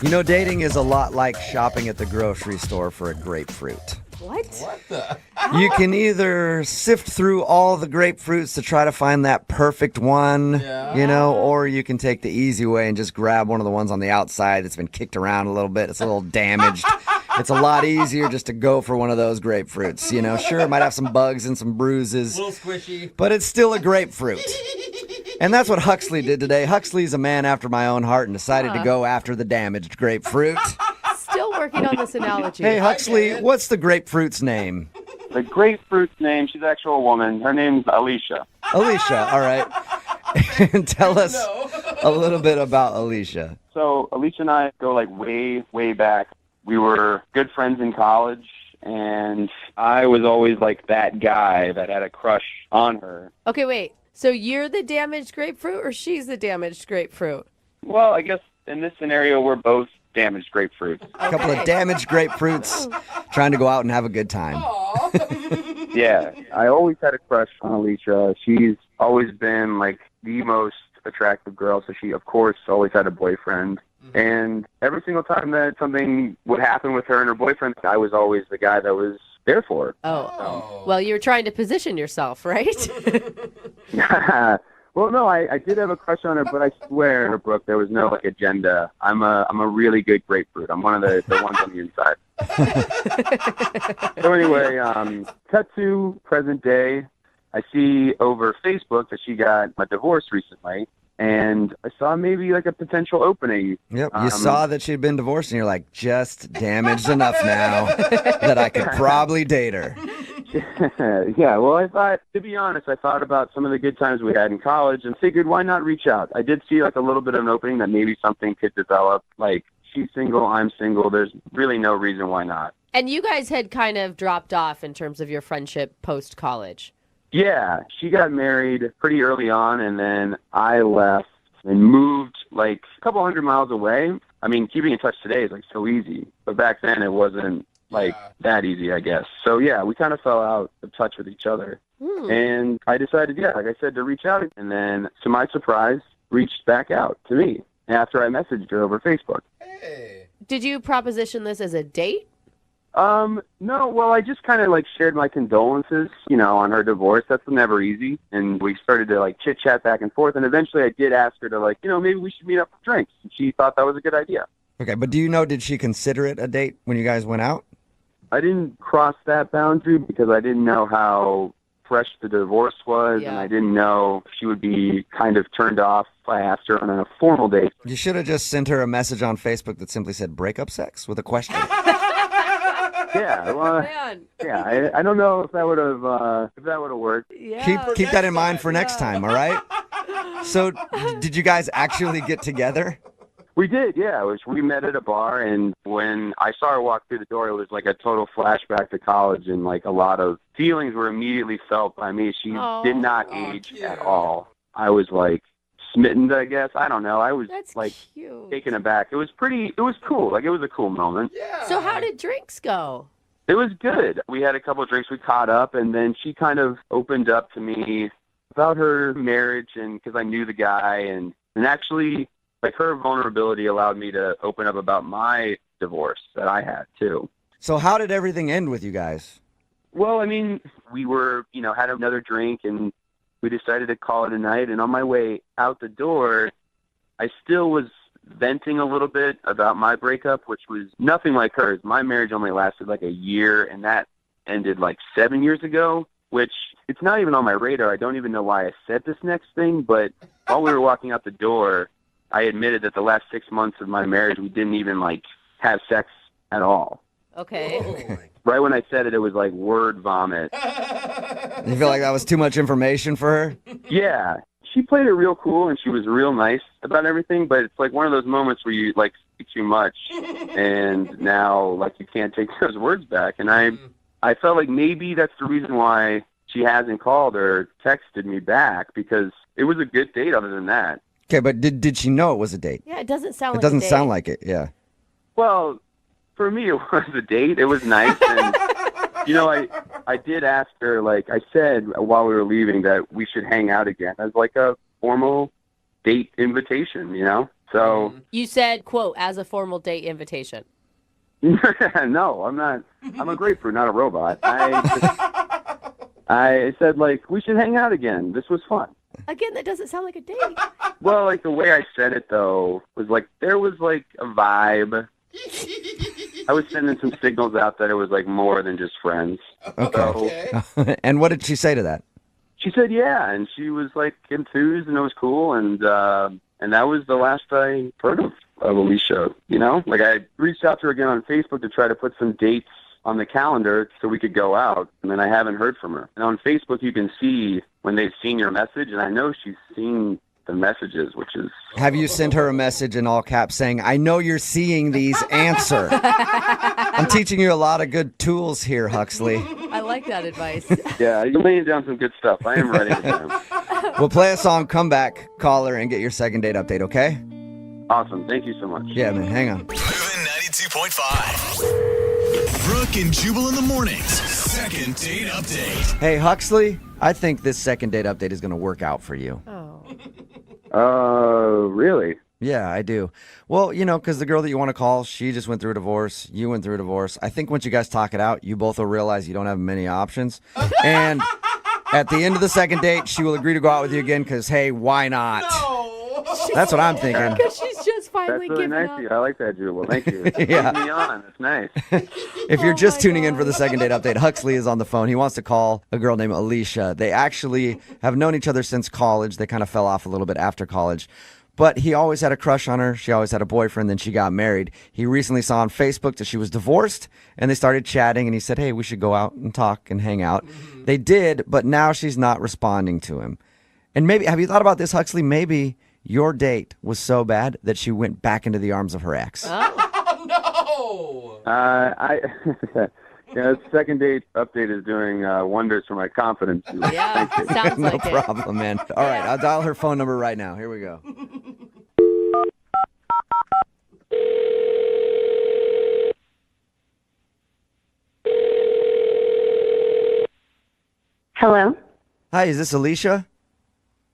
You know, dating is a lot like shopping at the grocery store for a grapefruit. What? What the? You can either sift through all the grapefruits to try to find that perfect one, or you can take the easy way and just grab one of the ones on the outside that's been kicked around a little bit. It's a little damaged. It's a lot easier just to go for one of those grapefruits. Sure, it might have some bugs and some bruises, A little squishy. but it's still a grapefruit. And that's what Huxley did today. Huxley's a man after my own heart and decided to go after the damaged grapefruit. Still working on this analogy. Hey, Huxley, what's the grapefruit's name? The grapefruit's name, she's actually a woman. Her name's Alicia. Alicia, all right. And tell us a little bit about Alicia. So Alicia and I go like way, way back. We were good friends in college, and I was always like that guy that had a crush on her. Okay, wait. So you're the damaged grapefruit or she's the damaged grapefruit? Well, I guess in this scenario, we're both damaged grapefruits. A couple of damaged grapefruits trying to go out and have a good time. Yeah, I always had a crush on Alicia. She's always been like the most attractive girl, so she, of course, always had a boyfriend. And every single time that something would happen with her and her boyfriend, I was always the guy that was there for her. Oh. Well, you were trying to position yourself, right? Well, no, I did have a crush on her, but I swear, Brooke, there was no like agenda. I'm a really good grapefruit. I'm one of the ones on the inside. So anyway, cut to present day. I see over Facebook that she got a divorce recently, and I saw maybe like a potential opening. Yep, you saw that she'd been divorced, and you're like, just damaged enough now that I could probably date her. Yeah, well, I thought, to be honest, I thought about some of the good times we had in college and figured, why not reach out? I did see like a little bit of an opening that maybe something could develop. Like, she's single, I'm single. There's really no reason why not. And you guys had kind of dropped off in terms of your friendship post-college. Yeah, she got married pretty early on, and then I left and moved like a couple 100 miles away. I mean, keeping in touch today is like so easy, but back then it wasn't like that easy, I guess. So yeah, we kind of fell out of touch with each other. And I decided, like I said, to reach out, and then to my surprise, reached back out to me after I messaged her over Facebook. Did you proposition this as a date? No, well, I just kind of like shared my condolences, on her divorce. That's never easy. And we started to like chit chat back and forth. And eventually I did ask her to like, maybe we should meet up for drinks. And she thought that was a good idea. Okay, but did she consider it a date when you guys went out? I didn't cross that boundary because I didn't know how fresh the divorce was. And I didn't know if she would be kind of turned off if I asked her on a formal date. You should have just sent her a message on Facebook that simply said breakup sex with a question. Yeah, well, I don't know if that would have worked. Yeah, keep that in mind for next time, all right? So, did you guys actually get together? We did, yeah. We met at a bar, and when I saw her walk through the door, it was like a total flashback to college, and like a lot of feelings were immediately felt by me. She did not age at all. I was like smitten, I guess. I don't know. I was cute. Taken aback. It was cool. Like, it was a cool moment. Yeah. So how did drinks go? It was good. We had a couple of drinks. We caught up, and then she kind of opened up to me about her marriage, and because I knew the guy, and actually, like, her vulnerability allowed me to open up about my divorce that I had, too. So how did everything end with you guys? Well, I mean, we were, had another drink, and we decided to call it a night. And on my way out the door, I still was venting a little bit about my breakup, which was nothing like hers. My marriage only lasted like a year, and that ended like 7 years ago, which it's not even on my radar. I don't even know why I said this next thing, but while we were walking out the door, I admitted that the last 6 months of my marriage, we didn't even like have sex at all. Okay. Right when I said it, it was like word vomit. You feel like that was too much information for her? Yeah. She played it real cool, and she was real nice about everything, but it's like one of those moments where you like speak too much, and now like you can't take those words back. And I felt like maybe that's the reason why she hasn't called or texted me back, because it was a good date other than that. Okay, but did she know it was a date? Yeah, it doesn't sound like it doesn't a date. sound like it, yeah. Well, for me, it was a date. It was nice. And, I did ask her, like I said while we were leaving, that we should hang out again as like a formal date invitation, So. You said, quote, as a formal date invitation. No, I'm not. I'm a grapefruit, not a robot. I said, like, we should hang out again. This was fun. Again, that doesn't sound like a date. Well, like, the way I said it, though, was like, there was, like, a vibe. I was sending some signals out that it was, like, more than just friends. Okay. So, and what did she say to that? She said, yeah, and she was, like, enthused, and it was cool, and that was the last I heard of Alicia, Like, I reached out to her again on Facebook to try to put some dates on the calendar so we could go out, and then I haven't heard from her. And on Facebook, you can see when they've seen your message, and I know she's seen the messages, which is... Have you sent her a message in all caps saying, I know you're seeing these, answer? I'm teaching you a lot of good tools here, Huxley. I like that advice. Yeah, you're laying down some good stuff. I am writing it down. We'll play a song, come back, call her, and get your second date update, okay? Awesome. Thank you so much. Yeah, man, hang on. Moving 92.5. Brooke and Jubal in the mornings. Second date update. Hey, Huxley, I think this second date update is going to work out for you. Oh. Really? Yeah, I do. Well, because the girl that you want to call, she just went through a divorce. You went through a divorce. I think once you guys talk it out, you both will realize you don't have many options. And at the end of the second date, she will agree to go out with you again because, hey, why not? That's what I'm thinking. Because she's just finally That's really given nice up. of you. I like that, Jubal. Thank you. Yeah. Keep me on. That's nice. If you're just tuning in for the second date update, Huxley is on the phone. He wants to call a girl named Alicia. They actually have known each other since college. They kind of fell off a little bit after college. But he always had a crush on her. She always had a boyfriend. Then she got married. He recently saw on Facebook that she was divorced, and they started chatting, and he said, hey, we should go out and talk and hang out. They did, but now she's not responding to him. And maybe, have you thought about this, Huxley? Maybe your date was so bad that she went back into the arms of her ex. Oh, no. The second date update is doing wonders for my confidence. Jubal. Yeah, Thank you. sounds No like it. problem, man. All right, I'll dial her phone number right now. Here we go. Hello? Hi, is this Alicia?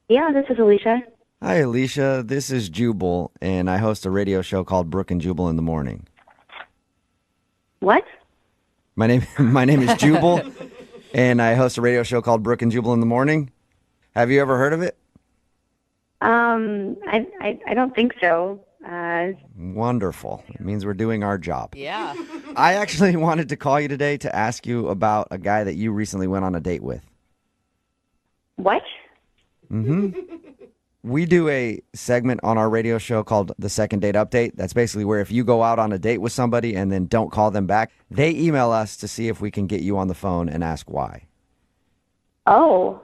Yeah, this is Alicia. Hi, Alicia. This is Jubal, and I host a radio show called Brooke and Jubal in the morning. What? My name is Jubal, and I host a radio show called Brooke and Jubal in the morning. Have you ever heard of it? I don't think so. Wonderful. It means we're doing our job. Yeah. I actually wanted to call you today to ask you about a guy that you recently went on a date with. What? We do a segment on our radio show called The Second Date Update. That's basically where if you go out on a date with somebody and then don't call them back, they email us to see if we can get you on the phone and ask why. Oh,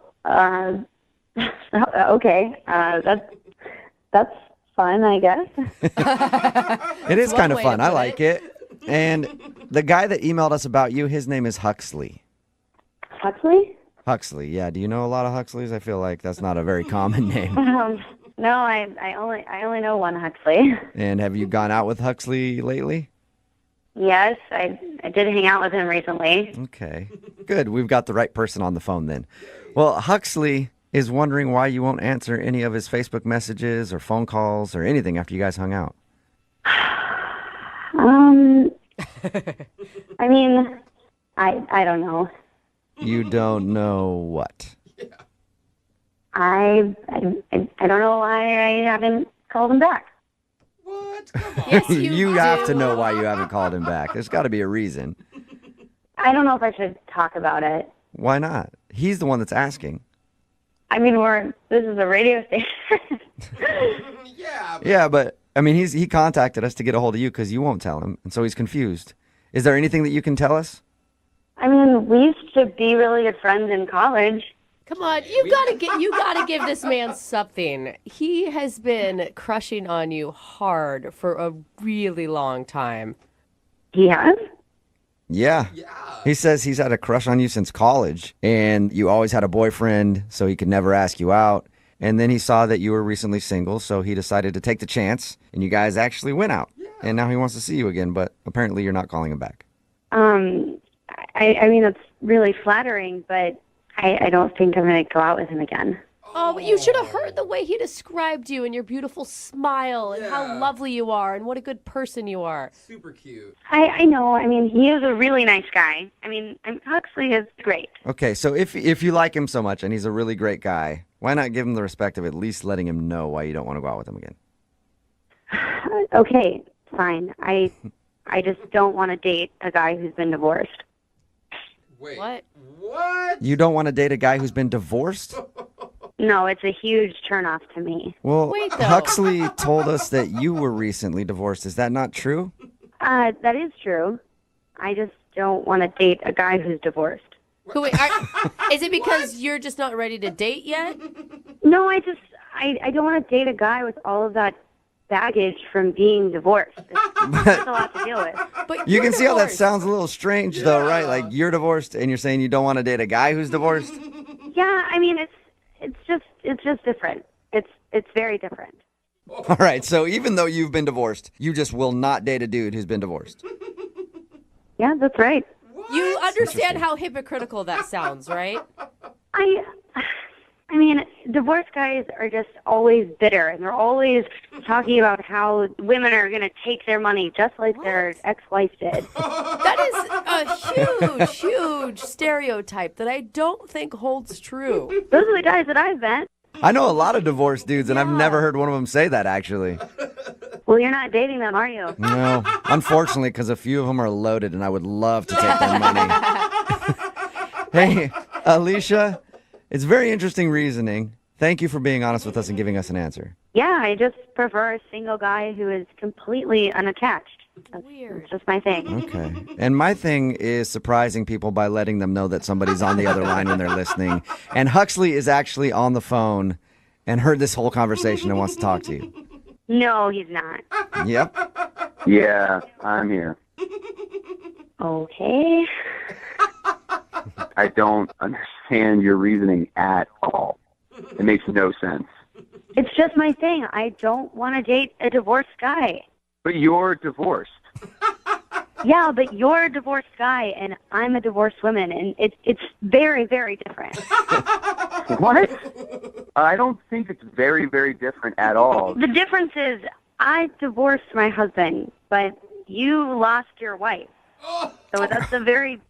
okay. That's fun, I guess. It is one kind of way to fun. I put like it. And the guy that emailed us about you, his name is Huxley. Huxley? Huxley, yeah. Do you know a lot of Huxleys? I feel like that's not a very common name. No, I only know one Huxley. And have you gone out with Huxley lately? Yes, I did hang out with him recently. Okay, good. We've got the right person on the phone then. Well, Huxley is wondering why you won't answer any of his Facebook messages or phone calls or anything after you guys hung out. I mean, I don't know. You don't know what? I don't know why I haven't called him back. What? Come on. Yes, you have do. to know why you haven't called him back. There's got to be a reason. I don't know if I should talk about it. Why not? He's the one that's asking. I mean, this is a radio station. Yeah. Yeah, but I mean, he contacted us to get a hold of you because you won't tell him, and so he's confused. Is there anything that you can tell us? I mean, we used to be really good friends in college. Come on, you gotta give this man something. He has been crushing on you hard for a really long time. He has? Yeah. He says he's had a crush on you since college, and you always had a boyfriend, so he could never ask you out. And then he saw that you were recently single, so he decided to take the chance, and you guys actually went out. Yeah. And now he wants to see you again, but apparently you're not calling him back. I mean, it's really flattering, but I don't think I'm going to go out with him again. Oh, but you should have heard the way he described you and your beautiful smile and how lovely you are and what a good person you are. Super cute. I know. I mean, he is a really nice guy. I mean, Huxley is great. Okay, so if you like him so much and he's a really great guy, why not give him the respect of at least letting him know why you don't want to go out with him again? Okay, fine. I just don't want to date a guy who's been divorced. Wait. What? What? You don't want to date a guy who's been divorced? No, it's a huge turnoff to me. Well, Wait, though. Huxley told us that you were recently divorced. Is that not true? That is true. I just don't want to date a guy who's divorced. Wait, is it because you're just not ready to date yet? No, I don't want to date a guy with all of that baggage from being divorced. It's a lot to deal with. But You you're can see how that divorced. sounds a little strange, though, right? Like, you're divorced, and you're saying you don't want to date a guy who's divorced? Yeah, I mean, it's just different. It's very different. All right, so even though you've been divorced, you just will not date a dude who's been divorced. Yeah, that's right. You understand how hypocritical that sounds, right? I I mean, divorced guys are just always bitter, and they're always talking about how women are going to take their money just like their ex-wife did. That is a huge stereotype that I don't think holds true. Those are the guys that I've met. I know a lot of divorced dudes, and I've never heard one of them say that, actually. Well, you're not dating them, are you? No, unfortunately, because a few of them are loaded, and I would love to take their money. Hey, Alicia, it's very interesting reasoning. Thank you for being honest with us and giving us an answer. Yeah, I just prefer a single guy who is completely unattached. That's just my thing. Okay. And my thing is surprising people by letting them know that somebody's on the other line when they're listening. And Huxley is actually on the phone and heard this whole conversation and wants to talk to you. No, he's not. Yep. Yeah, I'm here. Okay. I don't understand your reasoning at all. It makes no sense. It's just my thing. I don't want to date a divorced guy. But you're divorced. Yeah, but you're a divorced guy, and I'm a divorced woman, and it's very, very different. What? I don't think it's very, very different at all. The difference is I divorced my husband, but you lost your wife. So it's a very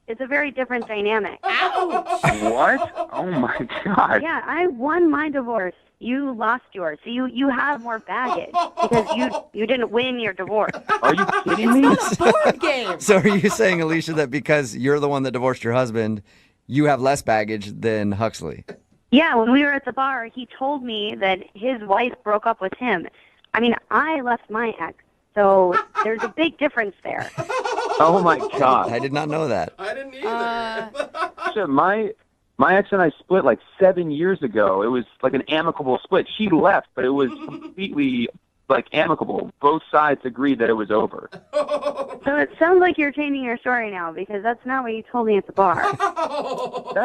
different dynamic. What? Oh my God. Yeah, I won my divorce. You lost yours. So you have more baggage because you didn't win your divorce. Are you kidding me? It's not a board game. So are you saying, Alicia, that because you're the one that divorced your husband, you have less baggage than Huxley? Yeah, when we were at the bar, he told me that his wife broke up with him. I mean, I left my ex, so there's a big difference there. Oh my God. I did not know that. I didn't either. Shit, my ex and I split like 7 years ago. It was like an amicable split. She left, but it was completely like amicable. Both sides agreed that it was over. So it sounds like you're changing your story now because that's not what you told me at the bar.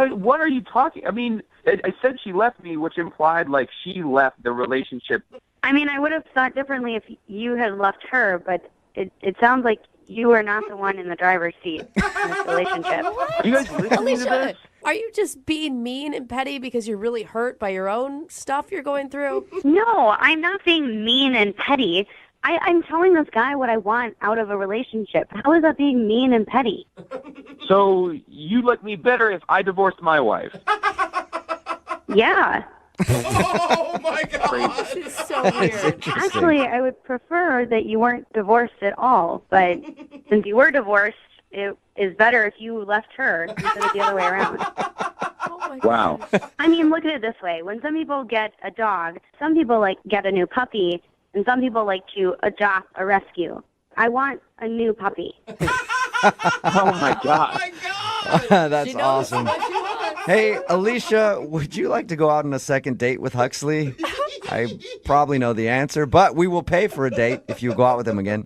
What are you talking? I mean, I said she left me, which implied like she left the relationship. I mean, I would have thought differently if you had left her, but it sounds like you are not the one in the driver's seat in this relationship. Are you guys listening Alicia, to this? are you just being mean and petty because you're really hurt by your own stuff you're going through? No, I'm not being mean and petty. I'm telling this guy what I want out of a relationship. How is that being mean and petty? So you like me better if I divorced my wife? Yeah. Oh my God. This is so weird. Actually, I would prefer that you weren't divorced at all, but since you were divorced, it is better if you left her instead of the other way around. Oh my Wow. God. I mean, look at it this way. When some people get a dog, some people like get a new puppy, and some people like to adopt a rescue. I want a new puppy. Oh my God. Oh my God. That's awesome. Hey, Alicia, would you like to go out on a second date with Huxley? I probably know the answer, but we will pay for a date if you go out with him again.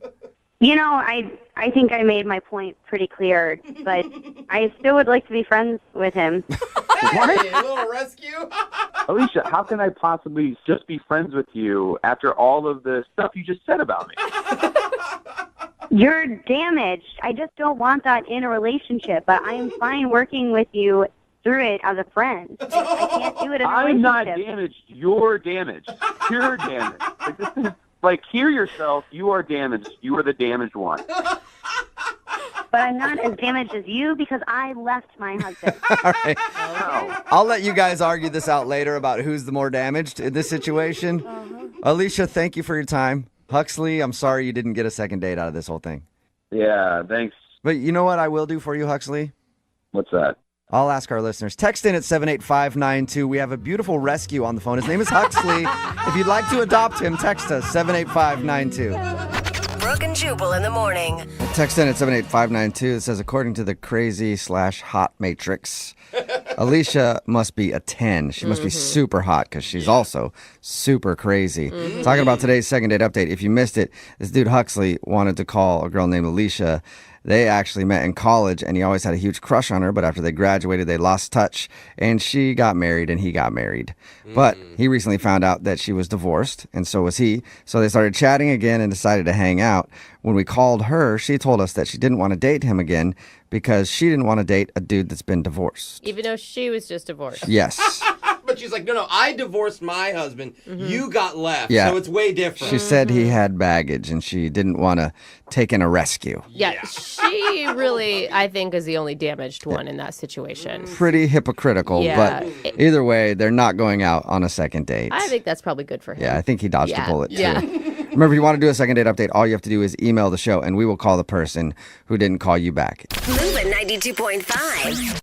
You know, I think I made my point pretty clear, but I still would like to be friends with him. Hey, a little rescue. Alicia, how can I possibly just be friends with you after all of the stuff you just said about me? You're damaged. I just don't want that in a relationship, but I am fine working with you through it as a friend. I can't do it in a I'm not relationship. damaged. You're damaged. Pure damage. Like, this is, like, hear yourself. You are damaged. You are the damaged one. But I'm not as damaged as you because I left my husband. All right. No. I'll let you guys argue this out later about who's the more damaged in this situation. Alicia, thank you for your time. Huxley, I'm sorry you didn't get a second date out of this whole thing. Yeah, thanks. But you know what I will do for you, Huxley? What's that? I'll ask our listeners. Text in at 78592. We have a beautiful rescue on the phone. His name is Huxley. If you'd like to adopt him, text us 78592. Brooke and Jubal in the morning. Text in at 78592. It says, according to the crazy/hot matrix, Alicia must be a 10. She must be super hot because she's also super crazy. Talking about today's second date update. If you missed it, this dude Huxley wanted to call a girl named Alicia. They actually met in college, and he always had a huge crush on her, but after they graduated, they lost touch, and she got married, and he got married. But he recently found out that she was divorced, and so was he, so they started chatting again and decided to hang out. When we called her, she told us that she didn't want to date him again because she didn't want to date a dude that's been divorced. Even though she was just divorced. Yes. but she's like, no, I divorced my husband. You got left. Yeah. So it's way different. She said he had baggage and she didn't want to take in a rescue. Yeah, she really, I think, is the only damaged one in that situation. Pretty hypocritical, Yeah. but either way, they're not going out on a second date. I think that's probly good for him. Yeah, I think he dodged a bullet too. Yeah. Remember, if you want to do a second date update, all you have to do is email the show and we will call the person who didn't call you back. Moving 92.5.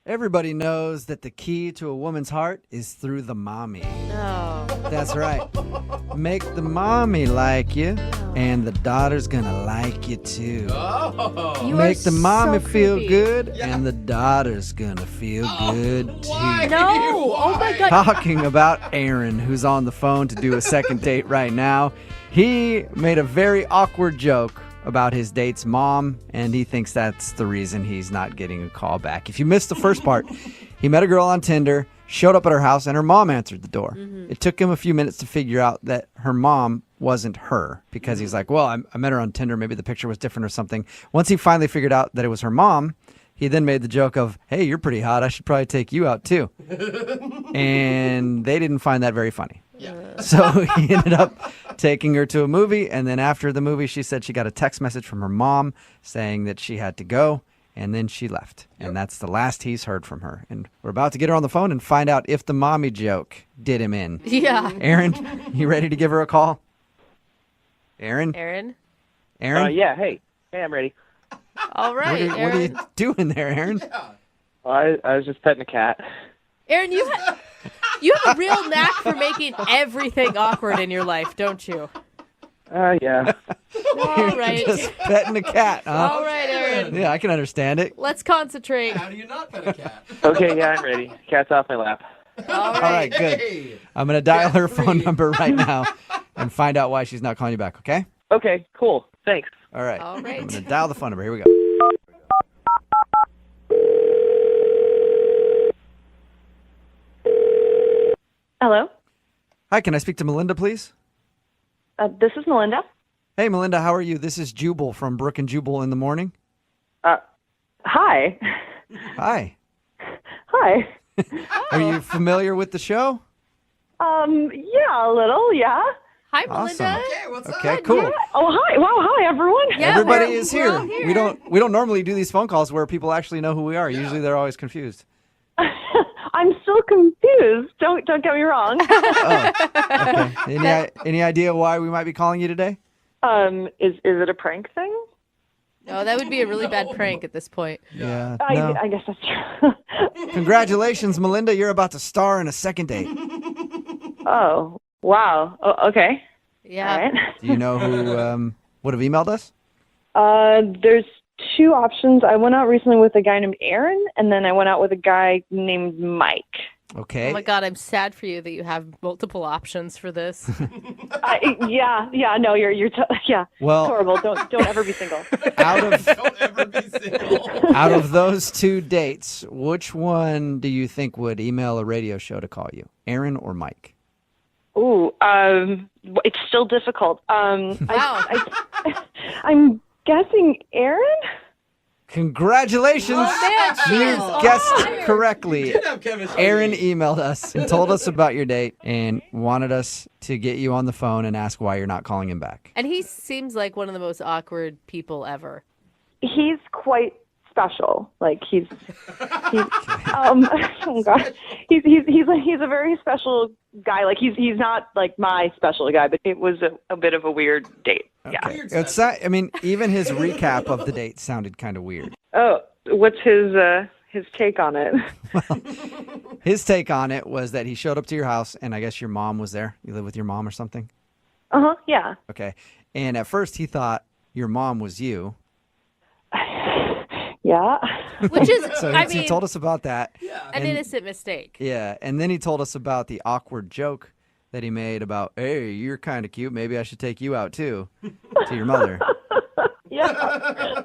Everybody knows that the key to a woman's heart is through the mommy. Oh. That's right. Make the mommy like you, and the daughter's gonna like you too. Oh. You Make are the mommy so feel creepy. good, and the daughter's gonna feel good too. Why? No. Oh, my God. Talking about Aaron, who's on the phone to do a second date right now. He made a very awkward joke about his date's mom, and he thinks that's the reason he's not getting a call back. If you missed the first part, he met a girl on Tinder, showed up at her house, and her mom answered the door. It took him a few minutes to figure out that her mom wasn't her, because he's like, well, I met her on Tinder, maybe the picture was different or something. Once he finally figured out that it was her mom, he then made the joke of, hey, you're pretty hot, I should probably take you out too. And they didn't find that very funny. So he ended up taking her to a movie, and then after the movie, she said she got a text message from her mom saying that she had to go, and then she left. And that's the last he's heard from her. And we're about to get her on the phone and find out if the mommy joke did him in. Yeah. Aaron, you ready to give her a call? Aaron? Aaron? Yeah, hey, I'm ready. All right, What are Aaron. you doing there, Aaron? I was just petting a cat. Aaron, you have a real knack for making everything awkward in your life, don't you? Yeah. All right. Just petting a cat, huh? All right, Aaron. Yeah, I can understand it. Let's concentrate. How do you not pet a cat? Okay, yeah, I'm ready. Cat's off my lap. All All right, good. Hey. I'm going to dial her phone number right now and find out why she's not calling you back, okay? Okay, cool. Thanks. All right. All right. I'm going to dial the phone number. Here we go. Hello? Hi, can I speak to Melinda, please? This is Melinda. Hey, Melinda, how are you? This is Jubal from Brooke and Jubal in the morning. Hi. Hi. Hi. Are you familiar with the show? Yeah, a little, yeah. Hi, Awesome. Melinda. Okay, what's up? Okay, cool. Oh, hi. Wow, hi, everyone. Yeah, Everybody we're- is we're here. all here. We don't normally do these phone calls where people actually know who we are. Usually they're always confused. I'm still confused. Don't get me wrong. Okay. Any idea why we might be calling you today? Is it a prank thing? No, that would be a really bad prank at this point. Yeah. No. I guess that's true. Congratulations, Melinda. You're about to star in a second date. Oh, wow. Oh, okay. Yeah. All right. Do you know who would have emailed us? There's two options. I went out recently with a guy named Aaron, and then I went out with a guy named Mike. Okay. Oh my God, I'm sad for you that you have multiple options for this. Yeah. No, you're yeah. Well- It's horrible. Don't ever be single. Don't ever be single. Out of those two dates, which one do you think would email a radio show to call you? Aaron or Mike? Ooh, it's still difficult. Wow. I'm guessing Aaron. Congratulations. Man, she You is on guessed fire. correctly. Didn't have chemistry. Aaron emailed us and told us about your date and wanted us to get you on the phone and ask why you're not calling him back. And he seems like one of the most awkward people ever. He's quite special. Like he's oh god, he's a very special guy. Like he's not like my special guy, but it was a bit of a weird date. Yeah. Okay. It's not, I mean, even his recap of the date sounded kind of weird. Oh, what's his take on it? His take on it was that he showed up to your house and I guess your mom was there. You live with your mom or something? Yeah. Okay. And at first he thought your mom was you. Yeah. Which is, So I he mean, told us about that. an innocent mistake. Yeah, and then he told us about the awkward joke that he made about, hey, you're kind of cute. Maybe I should take you out too, to your mother. Yeah.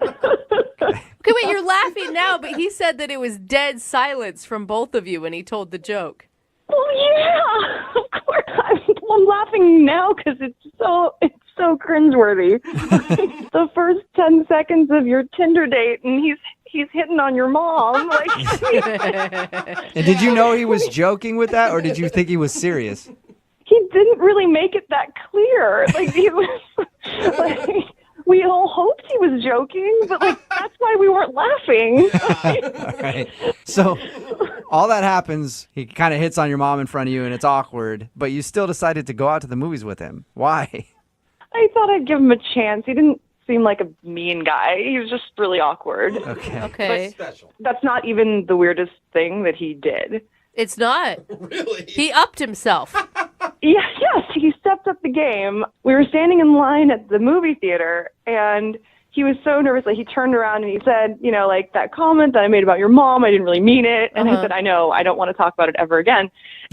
Okay, wait, you're laughing now, but he said that it was dead silence from both of you when he told the joke. Well, yeah. Of course. I'm laughing now because it's so cringeworthy. The first 10 seconds of your Tinder date, and he's hitting on your mom. Like, And did you know he was joking with that, or did you think he was serious? he didn't really make it that clear. Like, he was like, we all hoped he was joking, but like that's why we weren't laughing. All right. So all that happens, he kind of hits on your mom in front of you, and it's awkward, but you still decided to go out to the movies with him. Why? I thought I'd give him a chance. He didn't seem like a mean guy. He was just really awkward. Okay. But that's not even the weirdest thing that he did. It's not. Really? He upped himself. Yeah, yes, he stepped up the game. We were standing in line at the movie theater, and he was so nervous. Like, he turned around and he said, you know, like, that comment that I made about your mom, I didn't really mean it. And I said, I know, I don't want to talk about it ever again.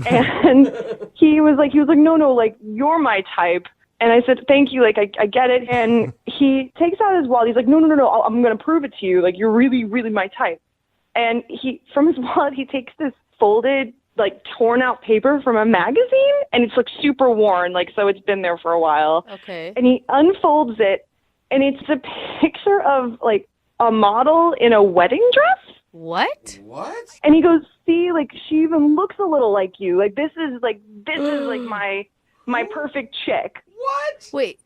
And he was like, no, like, you're my type. And I said, thank you, like, I get it. And he takes out his wallet. He's like, no, I'm going to prove it to you. Like, you're really, really my type. And from his wallet, he takes this folded, like, torn out paper from a magazine, and it's like super worn, like, so it's been there for a while. Okay. And he unfolds it, and it's a picture of like a model in a wedding dress. What? And he goes, see, like, she even looks a little like you. Like, this is like my perfect chick. What? Wait.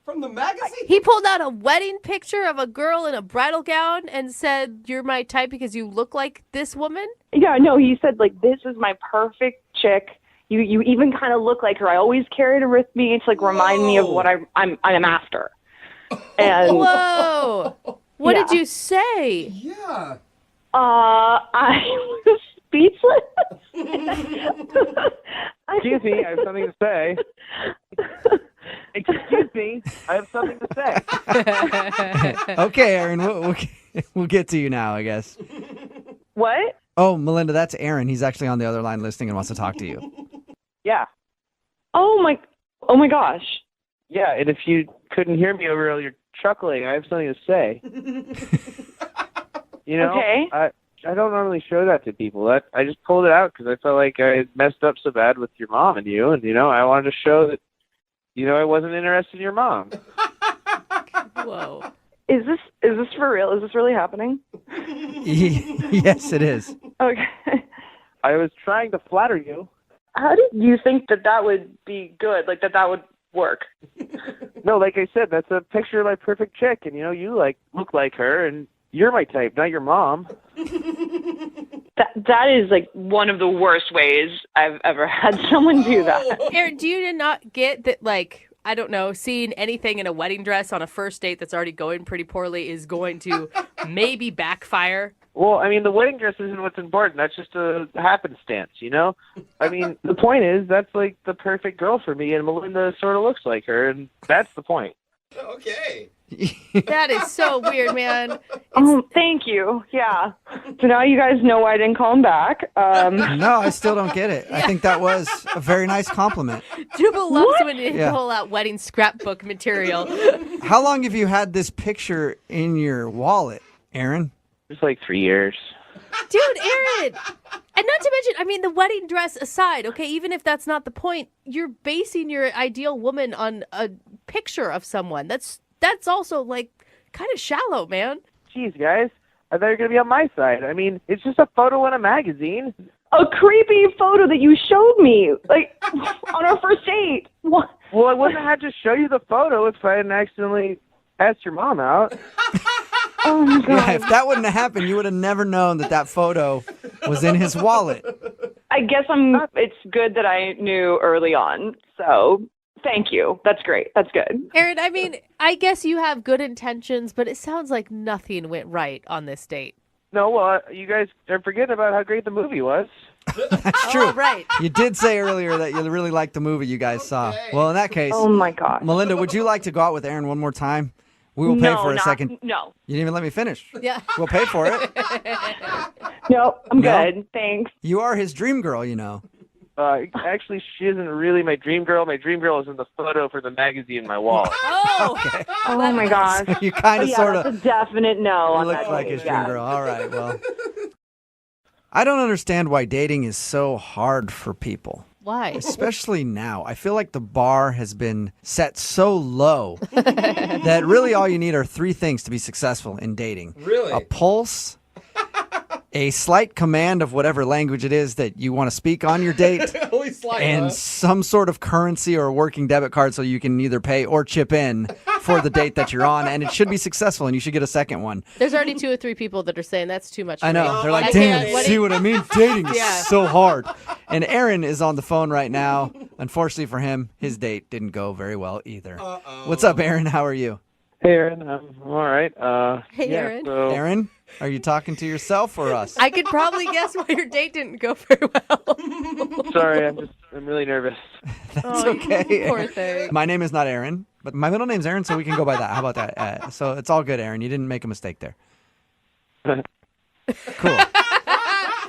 From the magazine? He pulled out a wedding picture of a girl in a bridal gown and said, you're my type because you look like this woman? Yeah, no, he said, like, this is my perfect chick. You even kind of look like her. I always carried her with me to, like, remind me of what I'm after. And whoa. What did you say? Yeah. I was speechless. Excuse me, I have something to say. Excuse me, I have something to say. Okay, Aaron, we'll get to you now, I guess. What? Oh, Melinda, that's Aaron. He's actually on the other line listening and wants to talk to you. Yeah. Oh my gosh. Yeah, and if you couldn't hear me over all your chuckling, I have something to say. You know, okay. I don't normally show that to people. I just pulled it out because I felt like I had messed up so bad with your mom and you, and, you know, I wanted to show that, you know, I wasn't interested in your mom. Whoa. Is this for real? Is this really happening? Yes, it is. Okay. I was trying to flatter you. How did you think that would be good? Like, that would work? No, like I said, that's a picture of my perfect chick, and, you know, you, like, look like her, and you're my type, not your mom. That is, like, one of the worst ways I've ever had someone do that. Aaron, do you not get that, like, I don't know, seeing anything in a wedding dress on a first date that's already going pretty poorly is going to maybe backfire? Well, I mean, the wedding dress isn't what's important. That's just a happenstance, you know? I mean, the point is, that's, like, the perfect girl for me, and Melinda sort of looks like her, and that's the point. Okay. That is so weird, man. Oh, thank you. Yeah. So now you guys know why I didn't call him back. No, I still don't get it. I think that was a very nice compliment. Jubal loves when you pull out wedding scrapbook material. How long have you had this picture in your wallet, Aaron? It's like 3 years. Dude, Aaron! And not to mention, I mean, the wedding dress aside, okay, even if that's not the point, you're basing your ideal woman on a picture of someone. That's also, like, kind of shallow, man. Jeez, guys. I thought you were going to be on my side. I mean, it's just a photo in a magazine. A creepy photo that you showed me, like, on our first date. What? Well, I wouldn't have had to show you the photo if I hadn't accidentally asked your mom out. Oh, my God. Yeah, if that wouldn't have happened, you would have never known that photo was in his wallet. I guess it's good that I knew early on, so thank you. That's great. That's good. Aaron, I mean, I guess you have good intentions, but it sounds like nothing went right on this date. No, well, you guys are forgetting about how great the movie was. That's true. Oh, right. You did say earlier that you really liked the movie you guys saw. Well, in that case, oh my God, Melinda, would you like to go out with Aaron one more time? We will pay for a second. No. You didn't even let me finish. Yeah. We'll pay for it. No, I'm good. Thanks. You are his dream girl, you know. Actually, she isn't really my dream girl. My dream girl is in the photo for the magazine in my wallet. Oh. Okay. Oh my gosh. You kind of sort of that's a definite no. On look that like date, his dream girl. All right, well. I don't understand why dating is so hard for people. Why? Especially now. I feel like the bar has been set so low that really all you need are 3 things to be successful in dating. Really? A pulse, a slight command of whatever language it is that you want to speak on your date, Only slight, and huh? some sort of currency or a working debit card so you can either pay or chip in for the date that you're on, and it should be successful, and you should get a second one. There's already 2 or 3 people that are saying that's too much for I know. me. They're like, I damn, can't- see what I mean? Dating is Yeah. so hard. And Aaron is on the phone right now. Unfortunately for him, his date didn't go very well either. What's up, Aaron? How are you? Hey, Aaron. I'm all right. Hey, Aaron. So, Aaron, are you talking to yourself or us? I could probably guess why your date didn't go very well. sorry, I'm really nervous. That's okay. Poor thing. My name is not Aaron, but my middle name's Aaron, so we can go by that. How about that? So it's all good, Aaron. You didn't make a mistake there. Cool.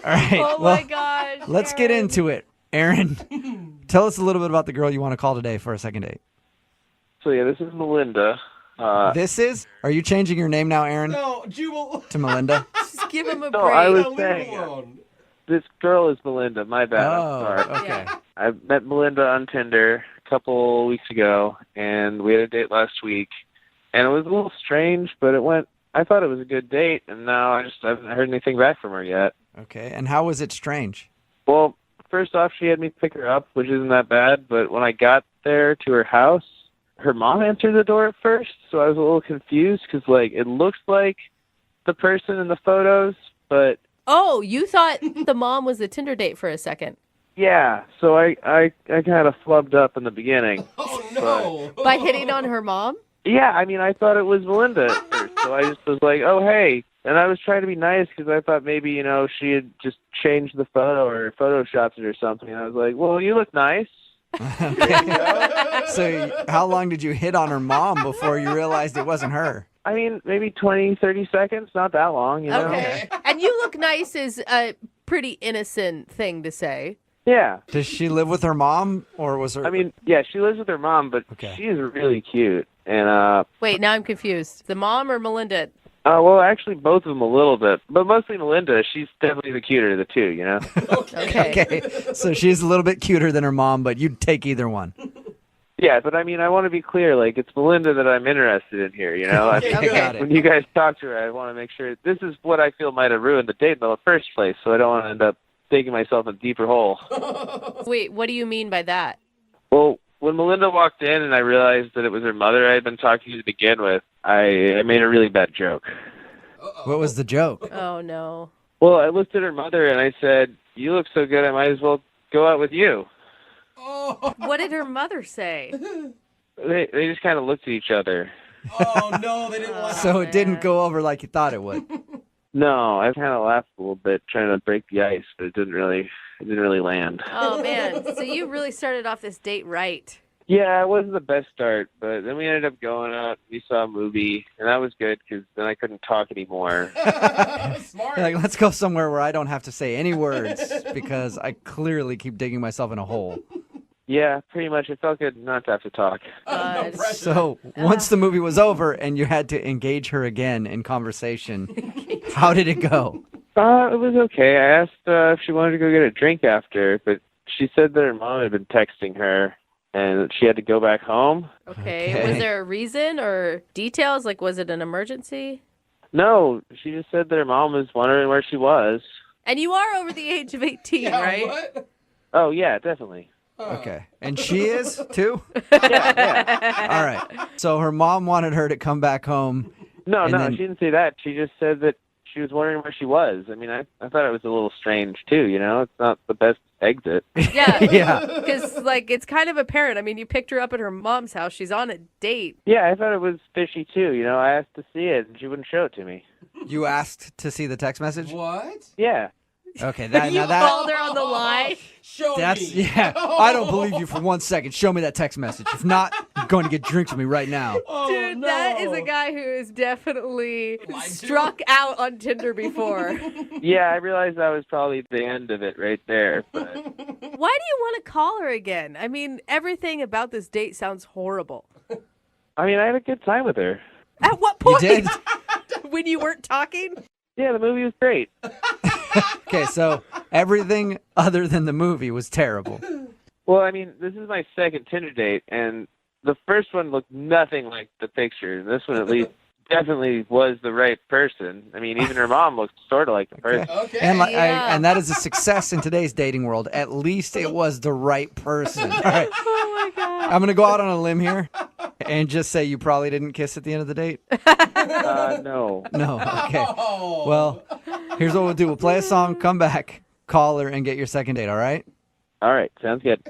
All right. Oh my gosh. Let's get into it. Aaron, tell us a little bit about the girl you want to call today for a second date. So yeah, this is Melinda. Are you changing your name now, Aaron? No, Jubal. To Melinda? Just give him a No, break. I was Leave him saying alone. this girl is Melinda. My bad. Oh, I'm sorry. okay. I met Melinda on Tinder a couple weeks ago, and we had a date last week, and it was a little strange, but it went. I thought it was a good date, and now I haven't heard anything back from her yet. Okay. And how was it strange? Well, first off, she had me pick her up, which isn't that bad, but when I got there to her house, her mom answered the door at first, so I was a little confused because, like, it looks like the person in the photos, but Oh, you thought the mom was the Tinder date for a second. yeah, so I kind of flubbed up in the beginning. Oh, no. By hitting on her mom? Yeah, I mean, I thought it was Melinda at first, so I just was like, oh, hey. And I was trying to be nice because I thought maybe, she had just changed the photo or photoshopped it or something. And I was like, well, you look nice. So how long did you hit on her mom before you realized it wasn't her? I mean, maybe 20, 30 seconds, not that long, you know? Okay. And you look nice is a pretty innocent thing to say. Yeah. Does she live with her mom or was her... I mean, yeah, she lives with her mom, but she's really cute. And, Wait, now I'm confused. The mom or Melinda? well, actually, both of them a little bit, but mostly Melinda. She's definitely the cuter of the two, you know? Okay. So she's a little bit cuter than her mom, but you'd take either one. Yeah, but I mean, I want to be clear. Like, it's Melinda that I'm interested in here, you know? I mean, Got it. when you guys talk to her, I want to make sure this is what I feel might have ruined the date in the first place, so I don't want to end up digging myself a deeper hole. Wait, what do you mean by that? Well, when Melinda walked in and I realized that it was her mother I had been talking to begin with, I made a really bad joke. What was the joke? Oh, no. Well, I looked at her mother and I said, you look so good, I might as well go out with you. What did her mother say? They just kind of looked at each other. Oh, no, they didn't laugh. So it didn't go over like you thought it would. No, I kind of laughed a little bit trying to break the ice, but it didn't really land. Oh, man. So you really started off this date right. Yeah, it wasn't the best start, but then we ended up going out. We saw a movie, and that was good because then I couldn't talk anymore. Smart. You're like, let's go somewhere where I don't have to say any words because I clearly keep digging myself in a hole. Yeah, pretty much. It felt good not to have to talk. So once the movie was over and you had to engage her again in conversation, how did it go? It was okay. I asked if she wanted to go get a drink after, but she said that her mom had been texting her and she had to go back home. Okay. Was there a reason or details? Like, was it an emergency? No, she just said that her mom was wondering where she was. And you are over the age of 18, right? What? Oh, yeah, definitely. Okay. And she is too? Yeah. All right. So her mom wanted her to come back home. No, and no, then- she didn't say that. She just said that she was wondering where she was. I mean, I thought it was a little strange, too, you know? It's not the best exit. Yeah. Yeah. Because, like, it's kind of apparent. I mean, you picked her up at her mom's house. She's on a date. Yeah, I thought it was fishy, too, you know? I asked to see it, and she wouldn't show it to me. You asked to see the text message? What? Yeah. Okay, that You now that called her on the line? Show that's me. yeah. I don't believe you for 1 second. Show me that text message. If not, I'm going to get drinks with me right now. Oh, Dude, no. that is a guy who is definitely struck out on Tinder before. Yeah, I realized that was probably the end of it right there. But Why do you want to call her again? I mean, everything about this date sounds horrible. I mean, I had a good time with her. At what You point? did? When you weren't talking? Yeah, the movie was great. Okay, so everything other than the movie was terrible. Well, I mean, this is my second Tinder date, and the first one looked nothing like the picture. This one, at least, definitely was the right person. I mean, even her mom looked sort of like the person. Okay. And that is a success in today's dating world. At least it was the right person. All right. Oh, my God. I'm going to go out on a limb here and just say you probably didn't kiss at the end of the date. No. No. Okay. Well, here's what we'll do. We'll play a song, come back, call her, and get your second date, all right? All right. Sounds good.